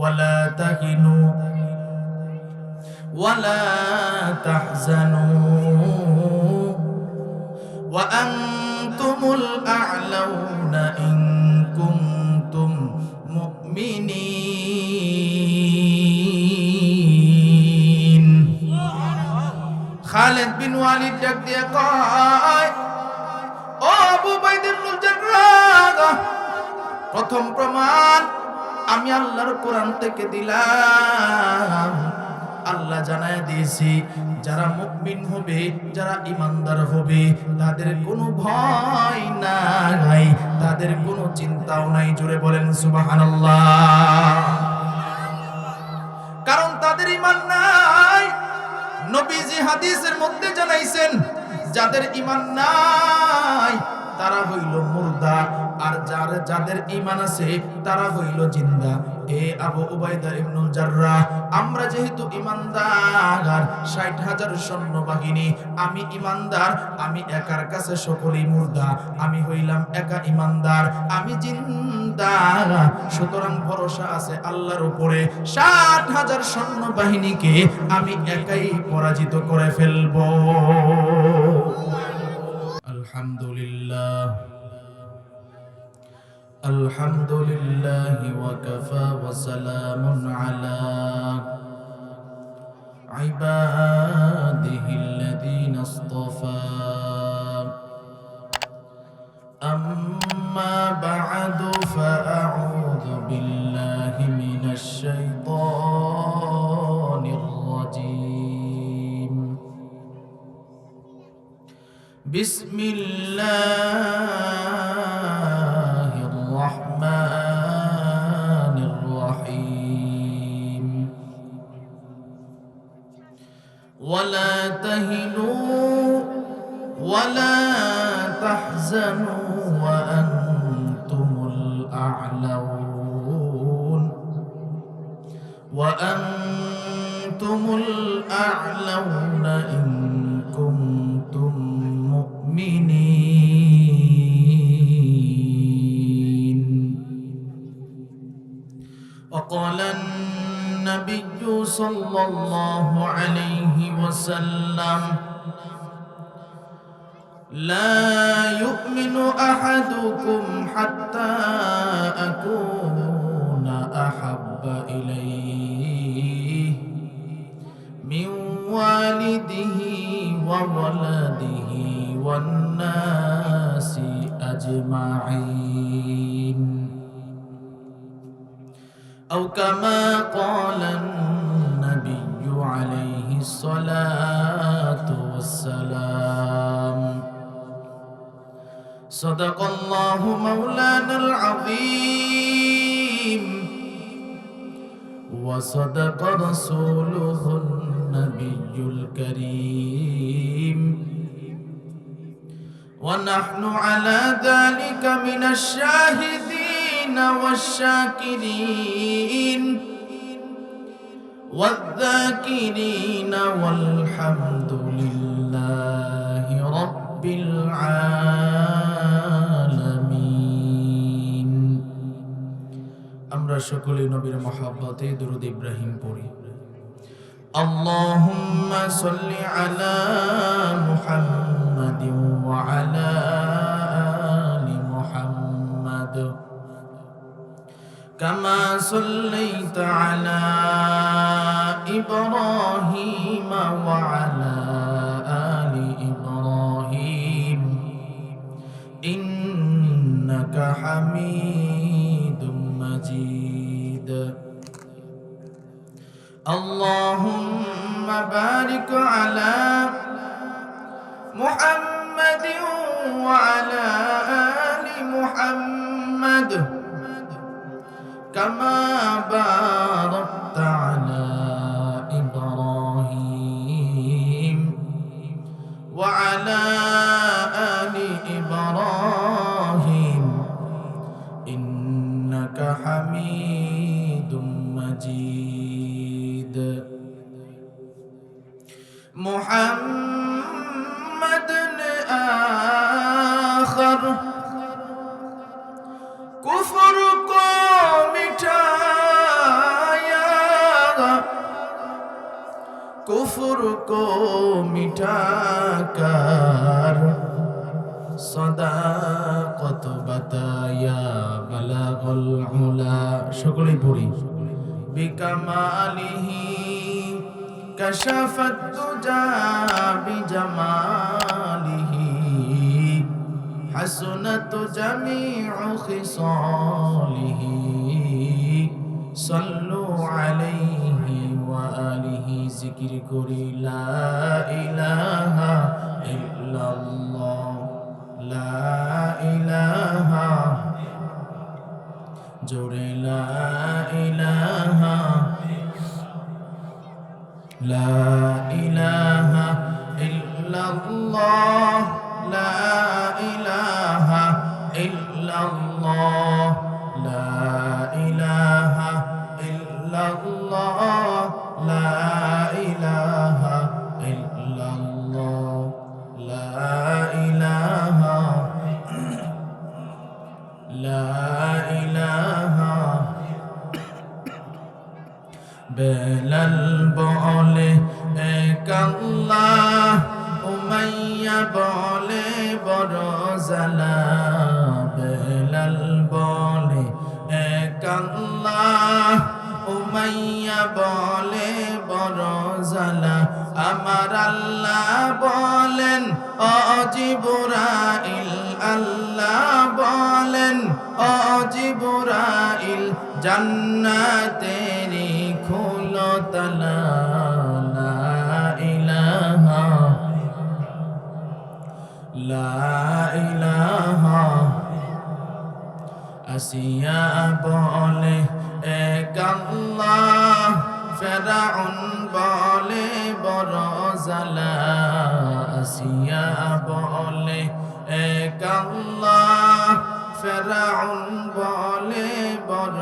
ولا تهنوا ولا تحزنوا وأنتم الأعلون إن كنتم مؤمنين খালিদ বিন ওয়ালিদ ডাক দিয়ে কয়, ও আবু উবাইদা ইবনুল জাররাহ, প্রথম প্রমাণ আমি আল্লাহর কোরআন থেকে দিলাম। আল্লাহ জানায় দিয়েছি যারা মুমিন হবে, যারা ঈমানদার হবে, তাদের কোনো ভয় নাই, তাদের কোনো চিন্তাও নাই। জোরে বলেন সুবহানাল্লাহ। কারণ তাদের ঈমান নাই। নবীজি হাদিসের মধ্যে জানাইছেন যাদের ঈমান নাই তারা হইল মুর্দা, আর যাদের ঈমান আছে তারা হইল জিন্দা। এ আবু উবাইদা ইবনুল জাররাহ, আমরা যেহেতু ঈমানদার, ৬০,০০০ সৈন্যবাহিনী, আমি ঈমানদার, আমি একার কাছে সকলেই মুর্দা, আমি হইলাম একা ঈমানদার, আমি জিন্দা। সুতরাং ভরসা আছে আল্লাহর উপরে, ৬০,০০০ সৈন্যবাহিনীকে আমি একাই পরাজিত করে ফেলব। আলহামদুলিল্লাহ আলহামদুলিল্লাহ ওয়া কাফা ওয়া সালামুন আলা ইবাদিহিল্লাযীনা ইসতাফা আম্মা বা'দু ফাআউযু বিল্লাহি মিনাশ শাইতানির রাজীম। বিসমিল্লাহির রহমানির রহিম। ওয়ালা তাহিনু ওয়ালা তাহজানু ওয়া আনতুমুল আ'লাউন ওয়া আনতুমুল আ'লাউনা ইন কুনতুম মুমিনিন। وقال النبي صلى الله عليه وسلم لا يؤمن أحدكم حتى أكون أحب إليه من والده وولده والناس أجمعين، أو كما قال النبي عليه الصلاة والسلام. صدق الله مولانا العظيم وصدق رسوله النبي الكريم، ونحن على ذلك من الشاهدين والشاكرين والذاكرين والحمد لله رب العالمين। আমরা সকলে নবীর মহব্বতে দুরূদ ইব্রাহিম পড়ি। اللهم صل على محمد وعلى آل محمد كما صليت على إبراهيم وعلى آل إبراهيم إنك حميد مجيد. اللهم بارك على محمد وعلى آل محمد كما باركت على إبراهيم وعلى آل إبراهيم إنك حميد مجيد. محمد آخر كفر को मिटाए कुफ्र को मिटाकर सदाकत बताया बलगल उला সকলেই পড়ি बिकमालिही कशफत तुजा बिजमालिही हसनत जमीउ खिसालिही सल्लु अलैहि व आलिहि जिक्र करी ला इलाहा इल्लल्लाह ला इलाहा जोड़े ला इलाहा इल्लल्लाह ला इलाहा इल्लल्लाह ला इलाहा इल्लल्लाह ला इलाहा इल्लल्लाह ला इलाहा ला इलाहा बेलाल बोले एक अल्लाह उमैया बोले बड़ो ज़ला बेलाल बोले एक अल्लाह उमैया बोले बड़ो ज़ला আমার আল্লাহ বলেন ও জিবরাইল আল্লাহ বলেন ও জিবরাইল জান্নাতেরি খোলো তালা লা ইলাহা লা ইলাহা আসিয়া বলে এক আল্লাহ ফেরাউন বলে বড় জ্বালা আসিয়া বলে এক আল্লাহ ফেরাউন বলে বড়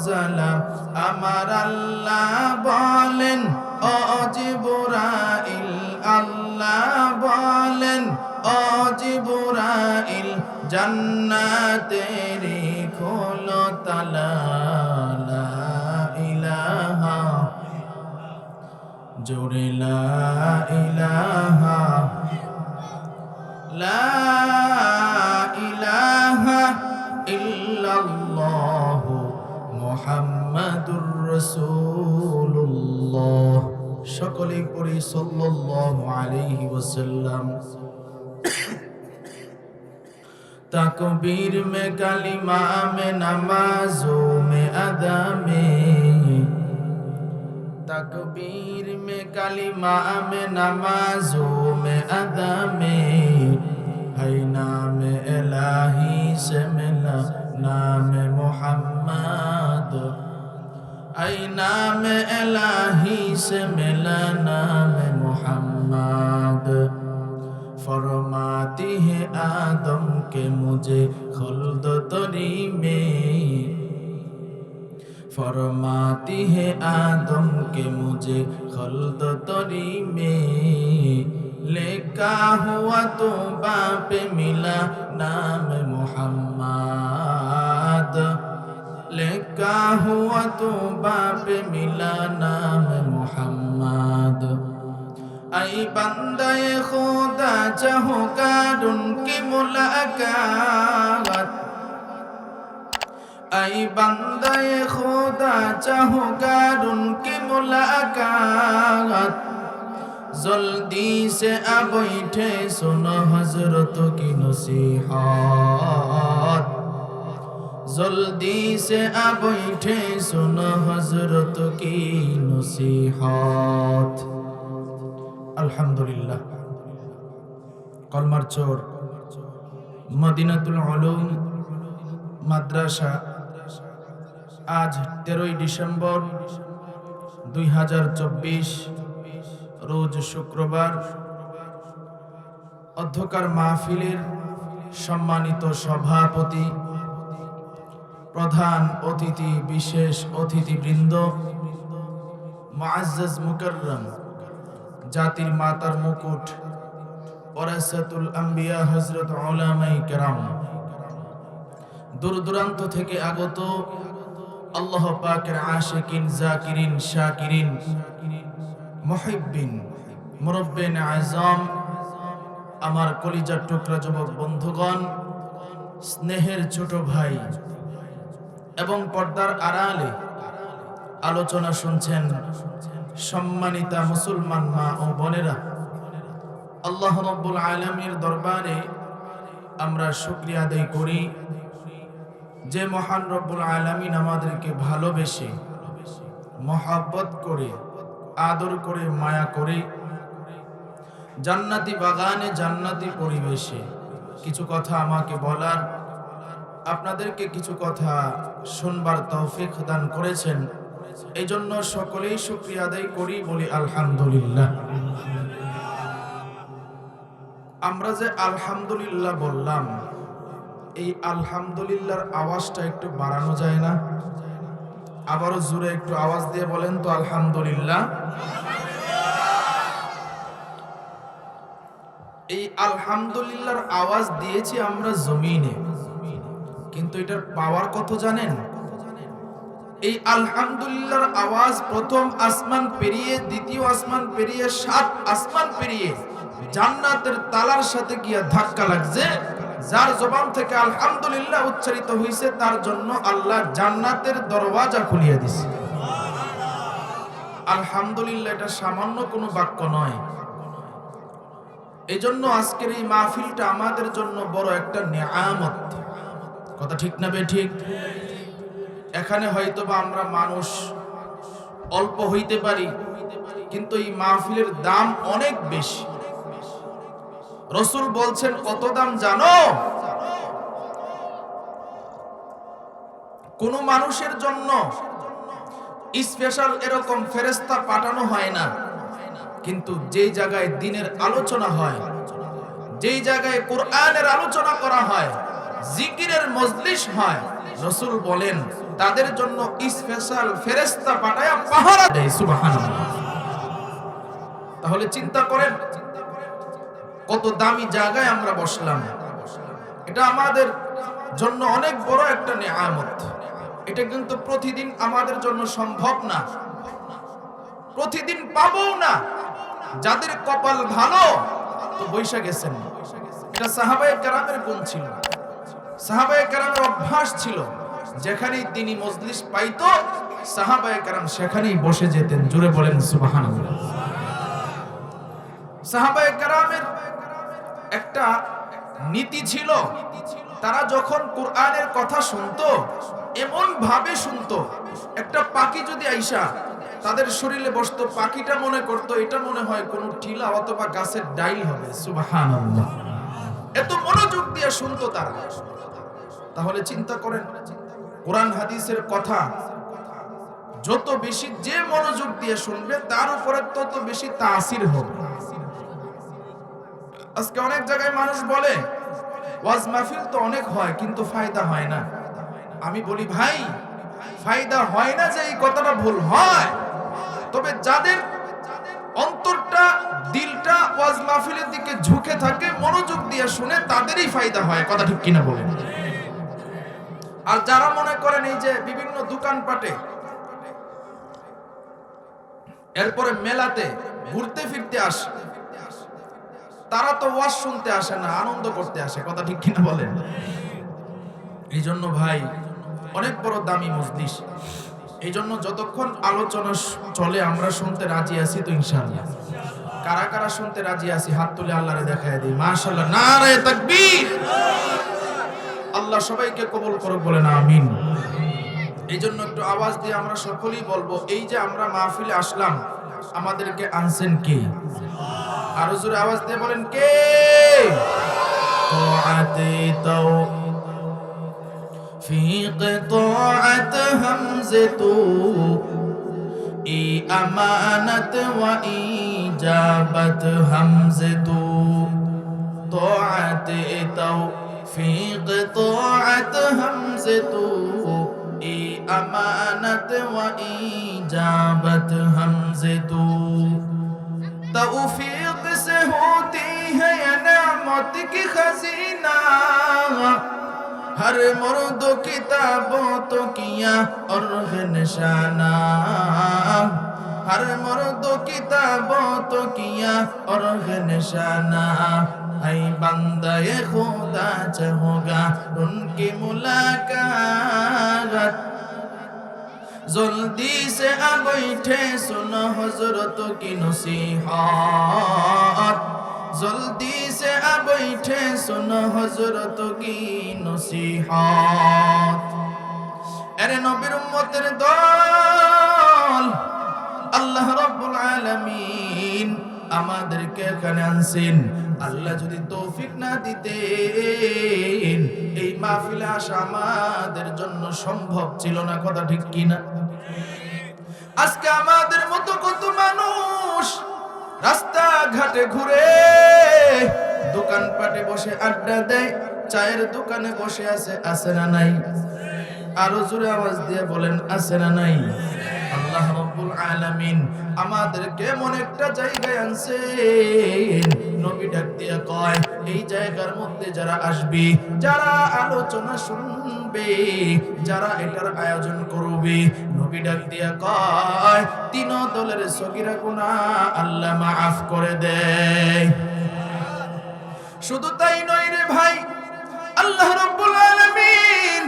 জ্বালা আমার আল্লাহ বলেন ও জিবরাইল আল্লাহ বলেন ও জিবরাইল জান্নাতেরি খোলো তালা লা ইলাহা जोड़े ला इलाहा इल्लल्लाह मुहम्मदुर रसूलुल्लाह সকলেই পড়ি সাল্লাল্লাহু আলাইহি ওয়াসাল্লাম तकबीर में कलिमा में नमाजों में अदा में तकबीर में कलिमा में नमाजों में अदा में है नाम इलाही से मिला नाम मोहम्मद है नाम इलाही से मिला नाम मोहम्मद फरमाती है आदम के मुझे खुल्द तरी में फरमाती है आदम के मुझे खुल्द तरी में लिखा हुआ तो बाप मिला नाम मोहम्मद लिखा हुआ तो बाप मिला नाम मोहम्मद ऐ बंदे खुदा चाहूँगा उनकी मुलाकात ऐ बंदे खुदा चाहूँगा उनकी मुलाकात जल्दी से आ बैठे सुनो हजरत की नसीहत जल्दी से आ बैठे सुनो हजरत की नसीहत আলহামদুলিল্লাহ কলমার চোর মদিনাতুল উলুম মাদ্রাসা আজ 13 ডিসেম্বর 2024 রোজ শুক্রবার অধ্যকার মাহফিলের সম্মানিত সভাপতি প্রধান অতিথি বিশেষ অতিথিবৃন্দ মুআজ্জাজ মুকাররম জাতির মাতার মুকুট ওয়ারাসাতুল আম্বিয়া হযরত উলামায়ে কেরাম দূর দূরান্ত থেকে আগত আল্লাহ পাকের আশিকিন জাকিরিন শাকিরিন মুহিব্বিন, মুরব্বিন আযম, আমার কলিজার টুকরা যুবক বন্ধুগণ, স্নেহের ছোট ভাই এবং পর্দার আড়ালে আলোচনা শুনছেন সম্মানিতা মুসলমান মা ও বোনেরা, আল্লাহ রাব্বুল আলামিনের দরবারে আমরা শুকরিয়া আদায় করি যে মহান রব্বুল আলামিন আমাদেরকে ভালোবেসে, মহব্বত করে, আদর করে, মায়া করে জান্নাতি বাগানে, জান্নাতি পরিবেশে কিছু কথা আমাকে বলার, আপনাদেরকে কিছু কথা শুনবার তৌফিক দান করেছেন। এই জন্য সকলেই শুকরিয়া আদায় করি, বলি আলহামদুলিল্লাহ। আমরা যে আলহামদুলিল্লাহ বললাম, এই আলহামদুলিল্লাহর আওয়াজটা একটু বাড়ানো যায় না? আবারও জোরে একটু আওয়াজ দিয়ে বলেন তো আলহামদুলিল্লাহ। এই আলহামদুলিল্লাহর আওয়াজ দিয়েছি আমরা জমিনে, কিন্তু এটার পাওয়ার কত জানেন? এই আলহামদুলিল্লাহর আওয়াজ প্রথম আসমান পেরিয়ে, দ্বিতীয় আসমান পেরিয়ে, 7 আসমান পেরিয়ে জান্নাতের তালার সাথে গিয়া ধাক্কা লাগছে। যার জবান থেকে আলহামদুলিল্লাহ উচ্চারিত হয়েছে তার জন্য আল্লাহ জান্নাতের দরওয়াজা খুলিয়ে দিছে। আলহামদুলিল্লাহ এটা সামান্য কোনো বাক্য নয়। এই জন্য আজকের এই মাহফিলটা আমাদের জন্য বড় একটা নিয়ামত। কথা ঠিক না বেঠিক? এখানে হয়তোবা আমরা মানুষ অল্প হইতে পারি, কিন্তু এই মাহফিলের দাম অনেক বেশি। রাসূল বলছেন কত দাম জানো? কোন মানুষের জন্য স্পেশাল এরকম ফেরেশতা পাঠানো হয় না, কিন্তু যেই জায়গায় দ্বীনের আলোচনা হয়, যেই জায়গায় কোরআনের আলোচনা করা হয়, জিকিরের মজলিস হয়, রাসূল বলেন তাদের জন্য স্পেশাল ফেরেশতা পাঠায়া পাহারা দেয়। সুবহানাল্লাহ। তাহলে চিন্তা করেন কত দামি জায়গায় আমরা বসলাম। এটা আমাদের জন্য অনেক বড় একটা নিয়ামত। এটা কিন্তু প্রতিদিন আমাদের জন্য সম্ভব না, প্রতিদিন পাবো না। যাদের কপাল ভালো তো বৈশা গেছেন। এটা সাহাবায়ে কেরামের গুণ ছিল, সাহাবায়ে কেরামের অভ্যাস ছিল। যেখানেই তিনি মজলিস পাইতো সাহাবায়ে কেরাম সেখানেই বসে যেতেন। জোরে বলেন সুবহানাল্লাহ। সাহাবায়ে কেরামের একটা নীতি ছিল, তারা যখন কোরআনের কথা শুনতো এমন ভাবে শুনতো, একটা পাখি যদি আইসা তাদের শরীরে বসতো, পাখিটা মনে করতো এটা মনে হয় কোন টিলা অথবা গাছের ডাইল হবে। সুবহানাল্লাহ। এত মনোযোগ দিয়ে শুনতো তারা। তাহলে চিন্তা করেন কোরআন হাদিসের কথা যত বেশি যে মনোযোগ দিয়ে শুনবে তার উপরে তত বেশি তাসির হবে। আজকে অনেক জায়গায় মানুষ বলে ওয়াজ মাহফিল তো অনেক হয় কিন্তু ফায়দা হয় না। আমি বলি ভাই, ফায়দা হয় না যে এই কথাটা ভুল হয়, তবে যাদের অন্তরটা, দিলটা ওয়াজ মাহফিলের দিকে ঝুঁকে থাকে, মনোযোগ দিয়ে শুনে, তাদেরই ফায়দা হয়। কথা ঠিক কিনা বলেন? আর যারা মনে করেন এই যে বিভিন্ন দোকানপাটে, এরপরে মেলাতে ঘুরতে ফিরতে আসে, তারা তো ওয়াজ শুনতে আসে না, আনন্দ করতে আসে। কথা ঠিক কিনা বলেন? এই জন্য ভাই অনেক বড় দামি মজলিস। এই জন্য যতক্ষণ আলোচনা চলে আমরা শুনতে রাজি আছি তো ইনশাআল্লাহ। কারা কারা শুনতে রাজি আছি হাত তুলে আল্লাহরে দেখায় দিই। মাশাআল্লাহ, নারে তাকবীর। আল্লাহ সবাইকে কবুল করুক, বলেন আমিন। এই জন্য একটু আওয়াজ দিয়ে আমরা সকলেই বলবো, এই যে আমরা মাহফিলে আসলাম আমাদেরকে আনছেন কে? আরো জোরে আওয়াজ দিয়ে বলেন কে? তাআতে তাও ফি قطاعত হামজাতু ই আমানাত ওয়া ইজাবাত হামজাতু। তাআতে তাও ফি قطاعت হামজাতু ই আমানাত ওয়া ইজাবাত হামজাতু। तौफीक से होती है ये नेमत की खजीना, हर मुर्द किताबों तो किया और निशाना, हर मर्द किताब तो किया और निशाना ऐ बंदे खुदा चाहोगा उनकी मुलाकात जल्दी से आ बैठे सुनो हजरत की नसीहत जल्दी से आ बैठे सुनो हजरत की नसीहत अरे नबीर उम्मतेर दल আল্লাহ রাব্বুল আলামিন আমাদেরকে এখানে আনছেন আল্লাহ যদি তৌফিক না দিতেন এই মাহফিলে আসা আমাদের জন্য সম্ভব ছিল না কথা ঠিক কি না আজকে আমাদের মতো কত মানুষ রাস্তা ঘাটে ঘুরে দোকানপাটে বসে আড্ডা দেয় চায়ের দোকানে বসে আছে না নাই আরো জোরে আওয়াজ দিয়ে বলেন আছে না নাই আল্লাহ রাব্বুল আলামিন আমাদেরকে এমন একটা জায়গায় আনছেন নবী ডাক দিয়ে কয় এই জায়গার মধ্যে যারা আসবে যারা আলোচনা শুনবে যারা এটার আয়োজন করবে নবী ডাক দিয়ে কয় তিন দলের সগীরা গুনাহ আল্লাহ মাফ করে দেয় শুধু তাই নয় রে ভাই আল্লাহ রাব্বুল আলামিন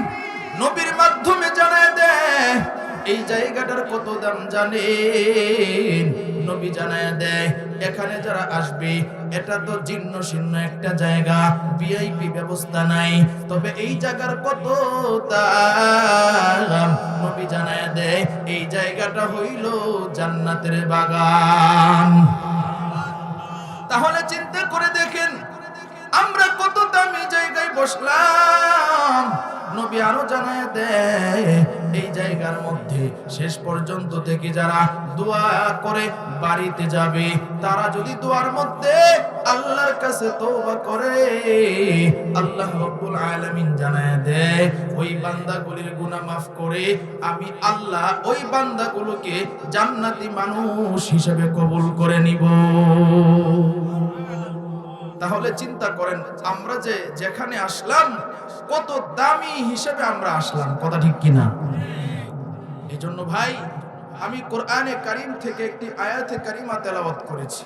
নবীর মাধ্যমে জানায় দেয় এই জায়গাটার কত দাম জানেন নবী জানায় দেয় এখানে যারা আসবে এটা তো জীর্ণ শীর্ণ একটা জায়গা ভিআইপি ব্যবস্থা নাই তবে এই জায়গার কত দাম নবী জানায় দেয় এই জায়গাটা হইল জান্নাতের বাগান তাহলে চিন্তা করে দেখেন আমরা কত দামি জায়গায় বসলাম নবী আরো জানায় দেয় এই জায়গার মধ্যে শেষ পর্যন্ত থেকে যারা দোয়া করে বাড়িতে যাবে তারা যদি দোয়ার মধ্যে আল্লাহর কাছে তওবা করে আল্লাহ রাব্বুল আলামিন জানায় দেয় ওই বান্দাগুলির গুনাহ মাফ করে আমি আল্লাহ ওই বান্দাগুলোকে জান্নাতি মানুষ হিসেবে কবুল করে নিব তাহলে চিন্তা করেন আমরা যে যেখানে আসলাম কত দামি হিসেবে আমরা আসলাম কথা ঠিক কিনা এজন্য ভাই আমি কোরআনে কারীম থেকে একটি আয়াতে কারিমা তেলাওয়াত করেছি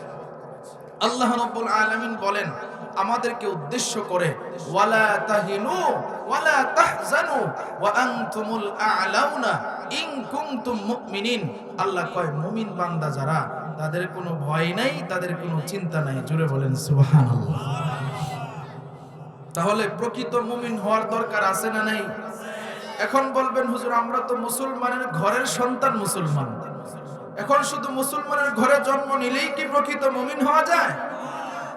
আল্লাহ রাব্বুল আলামিন বলেন আমাদেরকে উদ্দেশ্য করে ওয়ালা তাহিনু ওয়ালা তাহজানু ওয়া আনতুমুল আ'লাউনা ইন কুনতুম মুমিনিন আল্লাহ কয় মুমিন বান্দা যারা তাদের কোনো ভয় নাই তাদের কোনো চিন্তা নাই জোরে বলেন সুবহানাল্লাহ তাহলে প্রকৃত মুমিন হওয়ার দরকার আছে না নাই এখন বলবেন হুজুর আমরা তো মুসলমানের ঘরের সন্তান মুসলমান এখন শুধু মুসলমানের ঘরে জন্ম নিলেই কি প্রকৃত মুমিন হওয়া যায়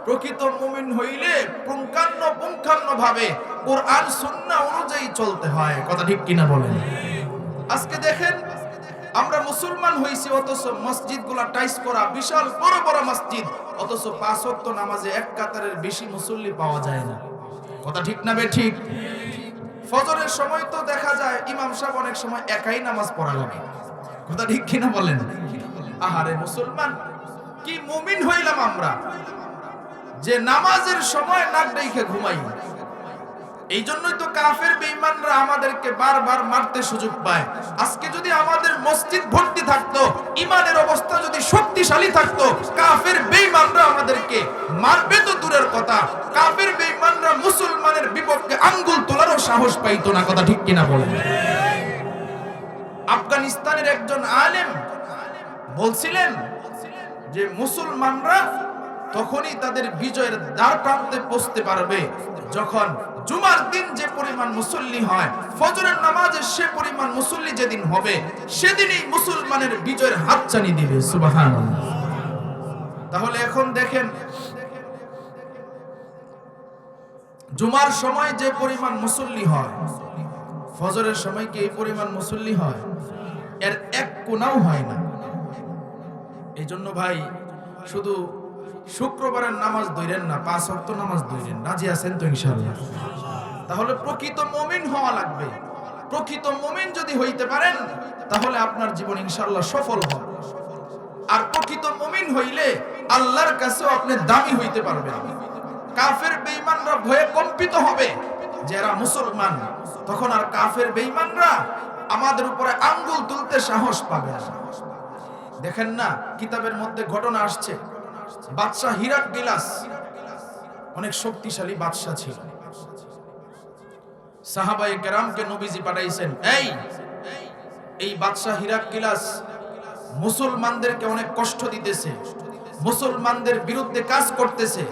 প্রকৃত মুমিন হইলে পুঙ্খানুপুঙ্খানু ভাবে কোরআন সুন্নাহ অনুযায়ী চলতে হয় কথা ঠিক কিনা বলেন আজকে দেখেন আমরা মুসলমান হইছি অথচ মসজিদগুলো টাইস করা বিশাল বড় বড় মসজিদ অথচ পাঁচ ওয়াক্ত নামাজে এক কাতারের বেশি মুসল্লি পাওয়া যায় না কথা ঠিক না বে ঠিক ফজরের সময় তো দেখা যায় ইমাম সাহেব অনেক সময় একাই নামাজ পড়া লাগে কথা ঠিক কিনা বলেন আহারে মুসলমান কি মুমিন হইলাম আমরা যে নামাজের সময় নাক ডাইকে ঘুমাই এই জন্যই তো কাফের বেঈমানরা আমাদেরকে বারবার মারতে সুযোগ পায় আজকে যদি আমাদের মসজিদ ভর্তি থাকতো ঈমানের অবস্থা যদি শক্তিশালী থাকতো কাফের বেঈমানরা আমাদেরকে মারবে তো দূরের কথা কাফের বেঈমানরা মুসলমানের বিপক্ষে আঙ্গুল তোলারও সাহস পাইতো না কথা ঠিক কিনা বলেন আফগানিস্তানের একজন আলেম বলছিলেন যে মুসলমানরা তখনই তাদের বিজয়ের দ্বার প্রান্তে পৌঁছতে পারবে যখন জুমার দিন যে পরিমাণ মুসল্লি হয় ফজরের নামাজে সে পরিমাণ মুসল্লি যেদিন হবে সেদিনই মুসলমানের বিজয়ের হাতছানি দিবে সুবহানাল্লাহ তাহলে এখন দেখেন জুমার সময় যে পরিমাণ মুসল্লি হয় ফজরের সময় কি এই পরিমাণ মুসল্লি হয় এর এক কোনাও হয় না এইজন্য ভাই শুধু শুক্রবারের নামাজ ধরেন না পাঁচ ওয়াক্ত নামাজ ধরেন রাজি আছেন তো ইনশাআল্লাহ তাহলে প্রকৃত মুমিন হওয়া লাগবে প্রকৃত মুমিন যদি হইতে পারেন তাহলে আপনার জীবন ইনশাআল্লাহ সফল হবে আর প্রকৃত মুমিন হইলে আল্লাহর কাছেও আপনি দামি হইতে পারবেন কাফের বেঈমানরা ভয়ে কম্পিত হবে যারা মুসলমান তখন আর কাফের বেঈমানরা আমাদের উপরে আঙ্গুল তুলতে সাহস পাবে না দেখেন না কিতাবের মধ্যে ঘটনা আসছে, বাদশাহ হিরাক্লিয়াস অনেক শক্তিশালী বাদশাহ ছিল। সাহাবায়ে কেরামকে নবীজি পাঠাইছেন, এই বাদশাহ হিরাক্লিয়াস মুসলমানদেরকে অনেক কষ্ট দিতেছে, মুসলমানদের বিরুদ্ধে কাজ করতেছে,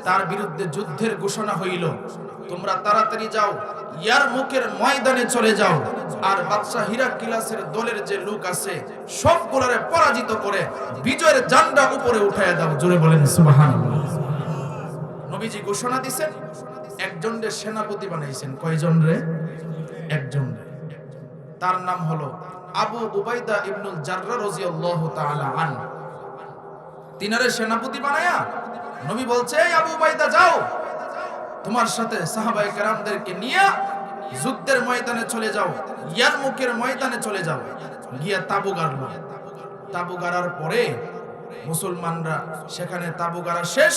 তার বিরুদ্ধে যুদ্ধের ঘোষণা হইল, তোমরা তাড়াতাড়ি যাও ইয়ারমুকের ময়দানে চলে যাও, আর বাদশাহ হিরাক্লিয়াসের দলের যে লোক আছে সবগুলোরে পরাজিত করে বিজয়ের ঝান্ডা উপরে উঠায়া দাও। জোরে বলেন সুবহানাল্লাহ। নবীজি ঘোষণা দিবেন, একজনের সেনাপতি বানাইছেন। কয়জন রে? একজন। তার নাম হলো আবু উবাইদা ইবনুল জাররাহ রাদিয়াল্লাহু তাআলা আনহু। তিনারে সেনাপতি বানায়া নবী বলছে, এই আবু উবাইদা যাও, তোমার সাথে সাহাবায়ে কেরামদেরকে নিয়ে যুদ্ধের ময়দানে চলে যাও, ইয়ারমুকের ময়দানে চলে যাও। গিয়া তাবু গাড়লো। তাবু গাড়ার পরে মুসলমানরা সেখানে তাবু গাড়া শেষ,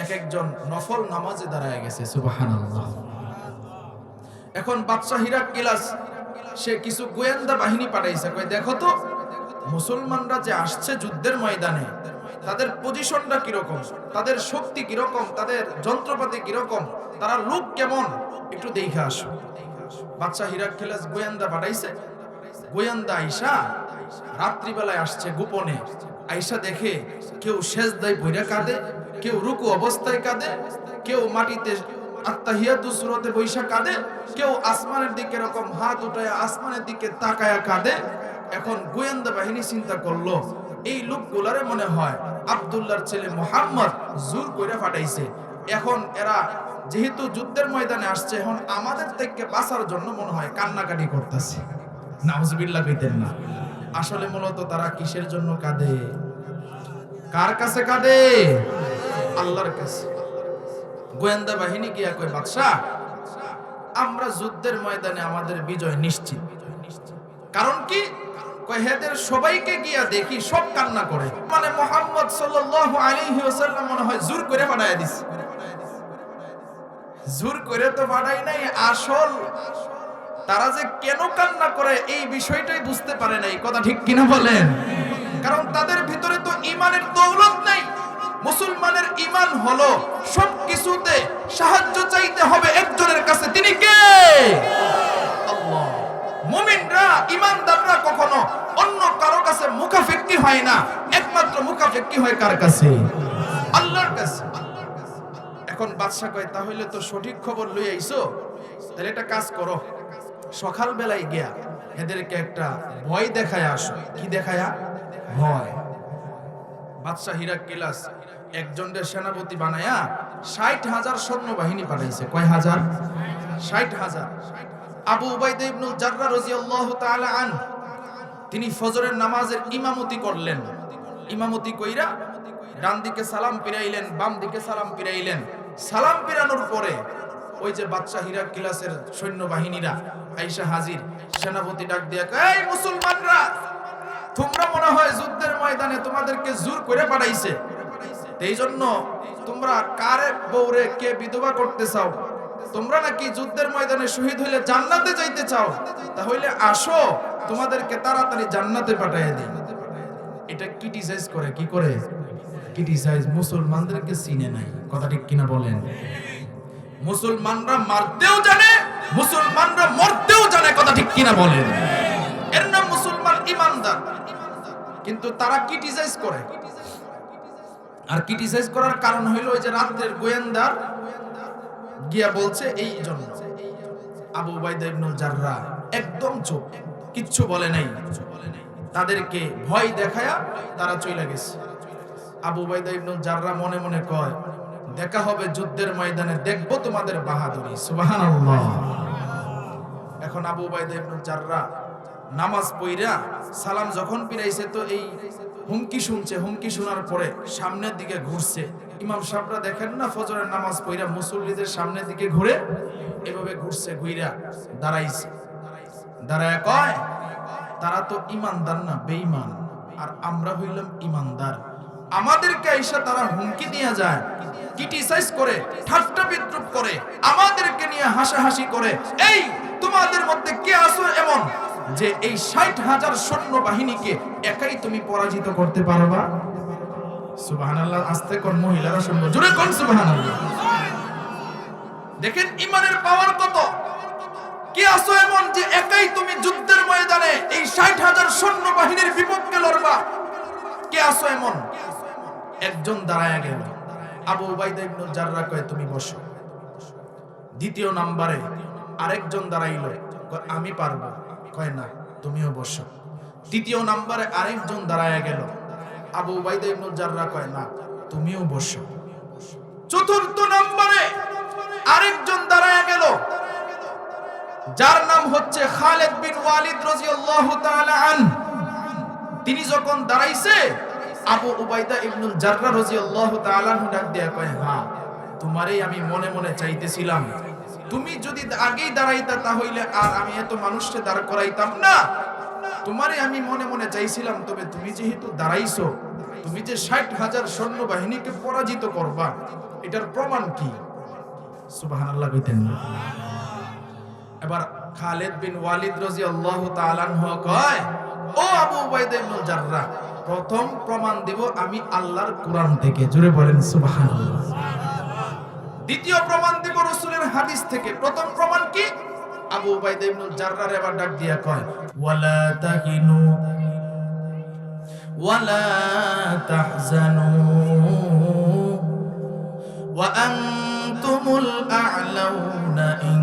এক একজন নফল নামাজে দাঁড়ায় গেছে। সুবহানাল্লাহ। এখন বাদশাহ হিরাক্লিয়াস সে কিছু গোয়েন্দা বাহিনী পাঠাইছে, কই দেখো তো মুসলমানরা যে আসছে যুদ্ধের ময়দানে, তাদের পজিশনটা কিরকম, তাদের শক্তি কিরকম, তাদের যন্ত্রপাতি কিরকম, তারা লোক কেমন, একটু দেখে আসো। বাদশাহ হিরাক্লিয়াস গোয়েন্দা পাঠাইছে। গোয়েন্দা আইসা রাত্রিবেলায় আসছে গোপনে, আইসা দেখে কেউ সেজদায় পইরা কাঁদে, কেউ রুকু অবস্থায় কাঁদে, কেউ মাটিতে আত্তাহিয়াতু সূরাতে বৈশা কাঁদে, কেউ আসমানের দিকে এরকম হাত উঠায় আসমানের দিকে তাকায়া কাঁদে। এখন গোয়েন্দা বাহিনী চিন্তা করলো, এই লোকগুলারে মনে হয় আব্দুল্লাহর ছেলে মুহাম্মদ জোর করে পাঠাইছে। এখন এরা যেহেতু যুদ্ধের ময়দানে আসছে, এখন আমাদের থেকে বাঁচার জন্য মনে হয় কান্নাকাটি করতেছে। নাউজুবিল্লাহ কইতেন না। আসলে মূলত তারা কিসের জন্য কাঁদে? কার কাছে কাঁদে? আল্লাহর কাছে। গোয়েন্দা বাহিনী গিয়া কয়, বাদশাহ আমরা যুদ্ধের ময়দানে আমাদের বিজয় নিশ্চিত। কারণ কি? কয় হেদের সবাইকে গিয়া দেখি সব কান্না করে, মানে মুহাম্মদ সাল্লাল্লাহু আলাইহি ওয়াসাল্লাম মনে হয় জোর করে পাঠায়া দিছে। জোর করে তো পাঠাই নাই, আসল তারা যে কেন কান্না করে এই বিষয়টাই বুঝতে পারে নাই। কথা ঠিক কিনা বলেন? কারণ তাদের ভিতরে তো ঈমানের দৌলত নাই। মুসলমানের ঈমান হলো সবকিছুতে সাহায্য চাইতে হবে একজনের কাছে, তিনি কে? আল্লাহ। মুমিনরা, ঈমানদাররা কখনো অন্য কারো কাছে মুখাফেক্কি হয় না, একমাত্র মুখাফেক্কি হয় কার কাছে? আল্লাহর কাছে। এখন বাদশা কয়, তাহলে তো সঠিক খবর লই আইছো, তাহলে একটা কাজ করো, সকাল বেলায় গিয়া এদেরকে একটা ভয় দেখায় আসো। কি দেখায়া? ভয়। বাদশাহ হিরাক্লিয়াস একজনের সেনাপতি বানায়া ৬০,০০০ সৈন্যবাহিনী পাঠাইছে। কয় হাজার? ৬০,০০০। আবু উবাইদা ইবনুল জাররাহ রাদিয়াল্লাহু তাআলা আনহু তিনি ফজরের নামাজের ইমামতি করলেন। ইমামতি কইরা ডান দিকে সালাম ফিরাইলেন, বাম দিকে সালাম ফিরাইলেন। সালাম ফিরানোর পরে ওই যে বাদশাহ হিরাক্লিয়াসের সৈন্যবাহিনীরা আইসা হাজির। সেনাপতি ডাক দিয়া কয়, এই মুসলমানরা, তোমরা মনে হয় যুদ্ধের ময়দানে তোমাদেরকে জোর করে পাঠাইছে, এই জন্য তোমরা কারে বউরে কে বিধবা করতে চাও, তোমরা নাকি যুদ্ধের ময়দানে শহীদ হইলে জান্নাতে যাইতে চাও, তাহলে আসো, তোমাদেরকে তাড়াতাড়ি জান্নাতে পাঠিয়ে দেই। এটা ক্রিটিসাইজ করে। কি করে ক্রিটিসাইজ? মুসলমানদেরকে চিনে নাই। কথা ঠিক কিনা বলেন? মুসলমানরা মারতেও জানে, মুসলমানরা মরতেও জানে। কথা ঠিক কিনা বলেন? এর নাম মুসলমান, ঈমানদার। কিন্তু তারা ক্রিটিসাইজ করে। আর ক্রিটিসাইজ করার কারণ হইল ওই যে রাতের গোয়েন্দার গিয়া বলছে, এই জন্য আবু উবাইদা ইবনুল জাররাহ একদম চুপ, কিচ্ছু বলে নাই। তাদেরকে ভয় দেখায়া তারা চলে গেছে। আবু উবাইদা ইবনুল জাররাহ মনে মনে কয়, দেখা হবে যুদ্ধের ময়দানে, দেখবো তোমাদের বাহাদুরি। সুবহানাল্লাহ। এখন আবু উবাইদা ইবনুল জাররাহ নামাজ পড়া সালাম যখন ফিরাইছে, তো এই হুমকি শুনছে। হুমকি শোনার পরে সামনের দিকে ঘুরছে। ইমাম সাহেবরা দেখেন না, ফজরের নামাজ পড়া মুসল্লিদের সামনের দিকে ঘুরে, এভাবে ঘুরছে, ঘুইরা দাঁড়াইছে। দাঁড়ায় কয়, তারা তো ঈমানদার না, বেঈমান, আর আমরা হইলাম ঈমানদার। আমাদেরকে আইসা তারা হুমকি দিয়ে যায়, ক্রিটিসাইজ করে, ঠাট্টা বিদ্রুপ করে, আমাদেরকে নিয়ে হাসাহাসি করে। এই তোমাদের মধ্যে কে আছো এমন যে এই ৬০,০০০ সৈন্যবাহিনীকে একাই তুমি পরাজিত করতে পারবা? সুবহানাল্লাহ। আস্তে কোন মহিলারা শুনবো, জোরে কোন সুবহানাল্লাহ। দেখেন ইমানের পাওয়ার কত। কি আসো এমন যে একাই তুমি যুদ্ধের ময়দানে এই ৬০,০০০ সৈন্যবাহিনীর বিপক্ষে লড়বা? কে আসো এমন? একজন দাঁড়ায় গেল, আবু উবাইদা ইবনুল জাররাহ কয় তুমি বসো। দ্বিতীয় নম্বরে আরেকজন দাঁড়াইলো, কয় আমি পারবো, কয় না তুমিও বসো। তৃতীয় নম্বরে আরেকজন দাঁড়ায় গেল, আবু উবাইদা ইবনুল জাররাহ কয় না তুমিও বসো। চতুর্থ নম্বরে আরেকজন দাঁড়ায় গেল, যার নাম হচ্ছে খালিদ বিন ওয়ালিদ রাদিয়াল্লাহু তাআলা আনহু। তিনি যখন দাঁড়াইছে, আবু উবাইদা ইবনুল জাররাহ রাদিয়াল্লাহু তাআলা আনহু ডাক দিয়া কয় হ্যাঁ তোমারই আমি মনে মনে চাইতেছিলাম, তুমি যদি আগেই দাঁড়াইতা তাহলে আর আমি এত মানুষকে দাঁড় করাইতাম না। তোমারই আমি মনে মনে চাইছিলাম, তবে তুমি যেহেতু দাঁড়াইছো, তুমি যে ৬০,০০০ সৈন্যবাহিনীকে পরাজিত করবা, এটার প্রমাণ কি? সুবহানাল্লাহ কইতেন না? এবার খালিদ বিন ওয়ালিদ রাদিয়াল্লাহু তাআলা আনহু কয়, ও আবু উবাইদা ইবনুল জাররাহ, প্রথম প্রমাণ দেব আমি আল্লাহর কোরআন থেকে। জোরে বলেন সুবহানাল্লাহ। দ্বিতীয় প্রমাণ দেব রাসূলের হাদিস থেকে। প্রথম প্রমাণ কি? আবু উবাইদা ইবনুল জাররাহ এবার ডাক দিয়া কয়, ওয়ালা তাহিনু ওয়ালা তাহজানু ওয়া আনতুমুল আ'লাউনা ইন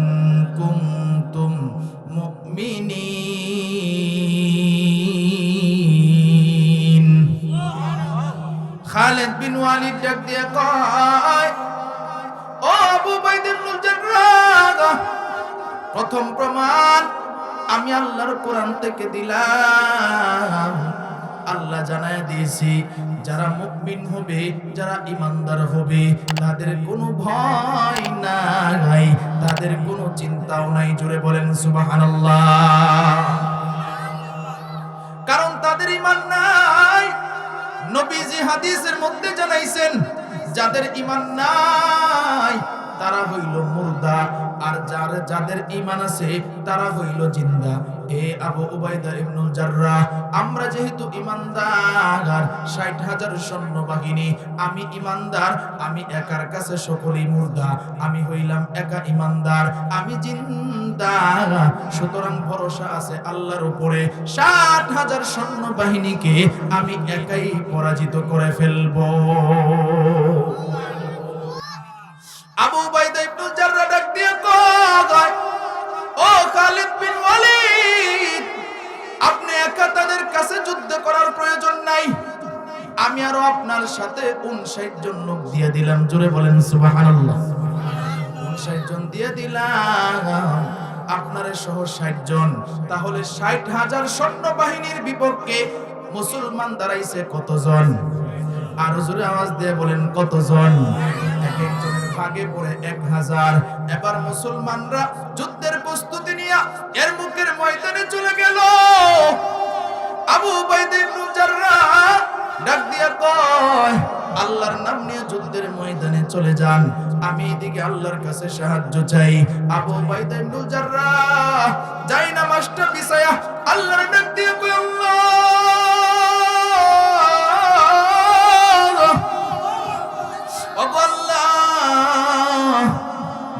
কুনতুম মুমিনিন। খালিদ বিন ওয়ালিদ ডাক দিয়া কয়, ও আবু উবাইদা ইবনুল জাররাহ, প্রথম প্রমাণ আমি আল্লাহর কোরআন থেকে দিলাম। আল্লাহ জানায় দিয়েছি, যারা মুমিন হবে, যারা ঈমানদার হবে, তাদের কোনো ভয় নাই, তাদের কোনো চিন্তাও নাই। জোরে বলেন সুবহানাল্লাহ। কারণ তাদের ঈমান নাই। নবীজি হাদিসের মধ্যে জানাইছেন, যাদের ঈমান নাই তারা হইল মুর্দা, আর যাদের ঈমান আছে তারা হইল জিন্দা। এ আবু উবাইদা ইবনুল জাররাহ, আমরা যেহেতু ঈমানদার, ৬০,০০০ সৈন্যবাহিনী, আমি ঈমানদার, আমি একার কাছে সকলেই মুর্দা, আমি হইলাম একা ঈমানদার, আমি জিন্দা। সুতরাং ভরসা আছে আল্লাহর উপরে, ৬০,০০০ সৈন্যবাহিনীকে আমি একাই পরাজিত করে ফেলবো। আবু উবাইদা ইবনুল জাররাহ ডাক দিয়ে কয়, ও খালিদ বিন ওয়ালিদ, আপনি একা তাদের কাছে যুদ্ধ করার প্রয়োজন নাই, আমি আরো আপনার সাথে ৫৯ জন লোক দিয়ে দিলাম। জোরে বলেন সুবহানাল্লাহ। ৫৯ জন দিয়ে দিলাম, আপনার সহ ৬০ জন। তাহলে ৬০,০০০ সৈন্যবাহিনীর বিপক্ষে মুসলমান দাঁড়াইছে কতজন? আরো জোরে আওয়াজ দিয়ে বলেন কতজন? এক একজনের ভাগে পড়ে ১০০০। এবার মুসলমানরা যুদ্ধের প্রস্তুতি নিয়ে এর মুখের ময়দানে চলে গেল। আবু উবাইদা ইবনুল জাররাহ ডাক দিয়া কয়, আল্লাহর নাম নিয়ে যুদ্ধের ময়দানে চলে যান, আমি এদিকে আল্লাহর কাছে সাহায্য চাই। আবু উবাইদা ইবনুল জাররাহ যাই নামাজটা বিছায়া আল্লাহর ডাক দিয়ে কয়, আল্লাহ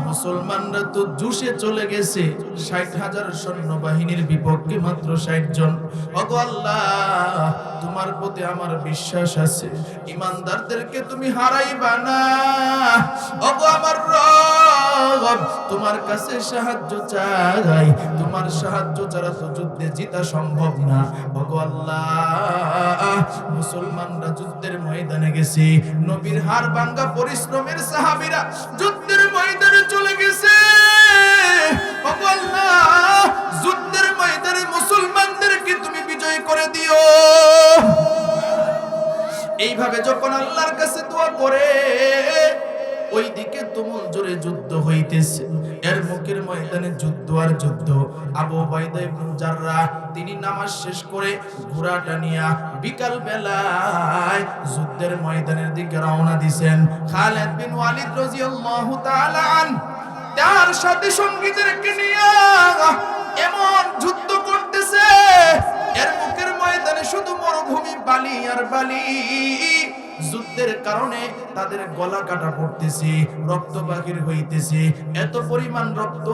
মুসলমানরা তো জুসে চলে গেছে, ৬০,০০০ সৈন্যবাহিনীর বিপক্ষে মাত্র ৬০ জন। ওগো আল্লাহ, তোমার প্রতি আমার বিশ্বাস আছে, ঈমানদারদেরকে তুমি হারাইবা না। ওগো আমার রব, তোমার কাছে সাহায্য চাই, তোমার সাহায্য ছাড়া তো যুদ্ধে জিতা সম্ভব না। ওগো আল্লাহ, মুসলমানরা যুদ্ধের ময়দানে গেছে, নবীর হাড় ভাঙা পরিশ্রমের সাহাবীরা যুদ্ধের ময়দানে চলে গেছে। ওগো আল্লাহ, যুদ্ধের ময়দানে মুসলমানদেরকে তুমি বিজয় করে দিও। এইভাবে যখন আল্লাহর কাছে দোয়া করে, ওইদিকে তুমুল জোরে যুদ্ধ হইতেছে, এর মুখের ময়দানে যুদ্ধ আর যুদ্ধ। আবু উবাইদা ইবনুল জাররাহ তিনি নামাজ শেষ করে ঘোড়াটা নিয়া বিকাল বেলায় যুদ্ধের ময়দানের দিকে রওনা দিছেন। খালিদ বিন ওয়ালিদ রাদিয়াল্লাহু তাআলা আনহু তার সাথে সঙ্গীদেরকে নিয়ে এমন যুদ্ধ করতেছে, শুধু মরুভূমি, বালি আর বালি। যুদ্ধের কারণে তাদের গলা কাটা পড়তেছে, রক্ত বাহির হইতেছে, এত পরিমাণ রক্ত।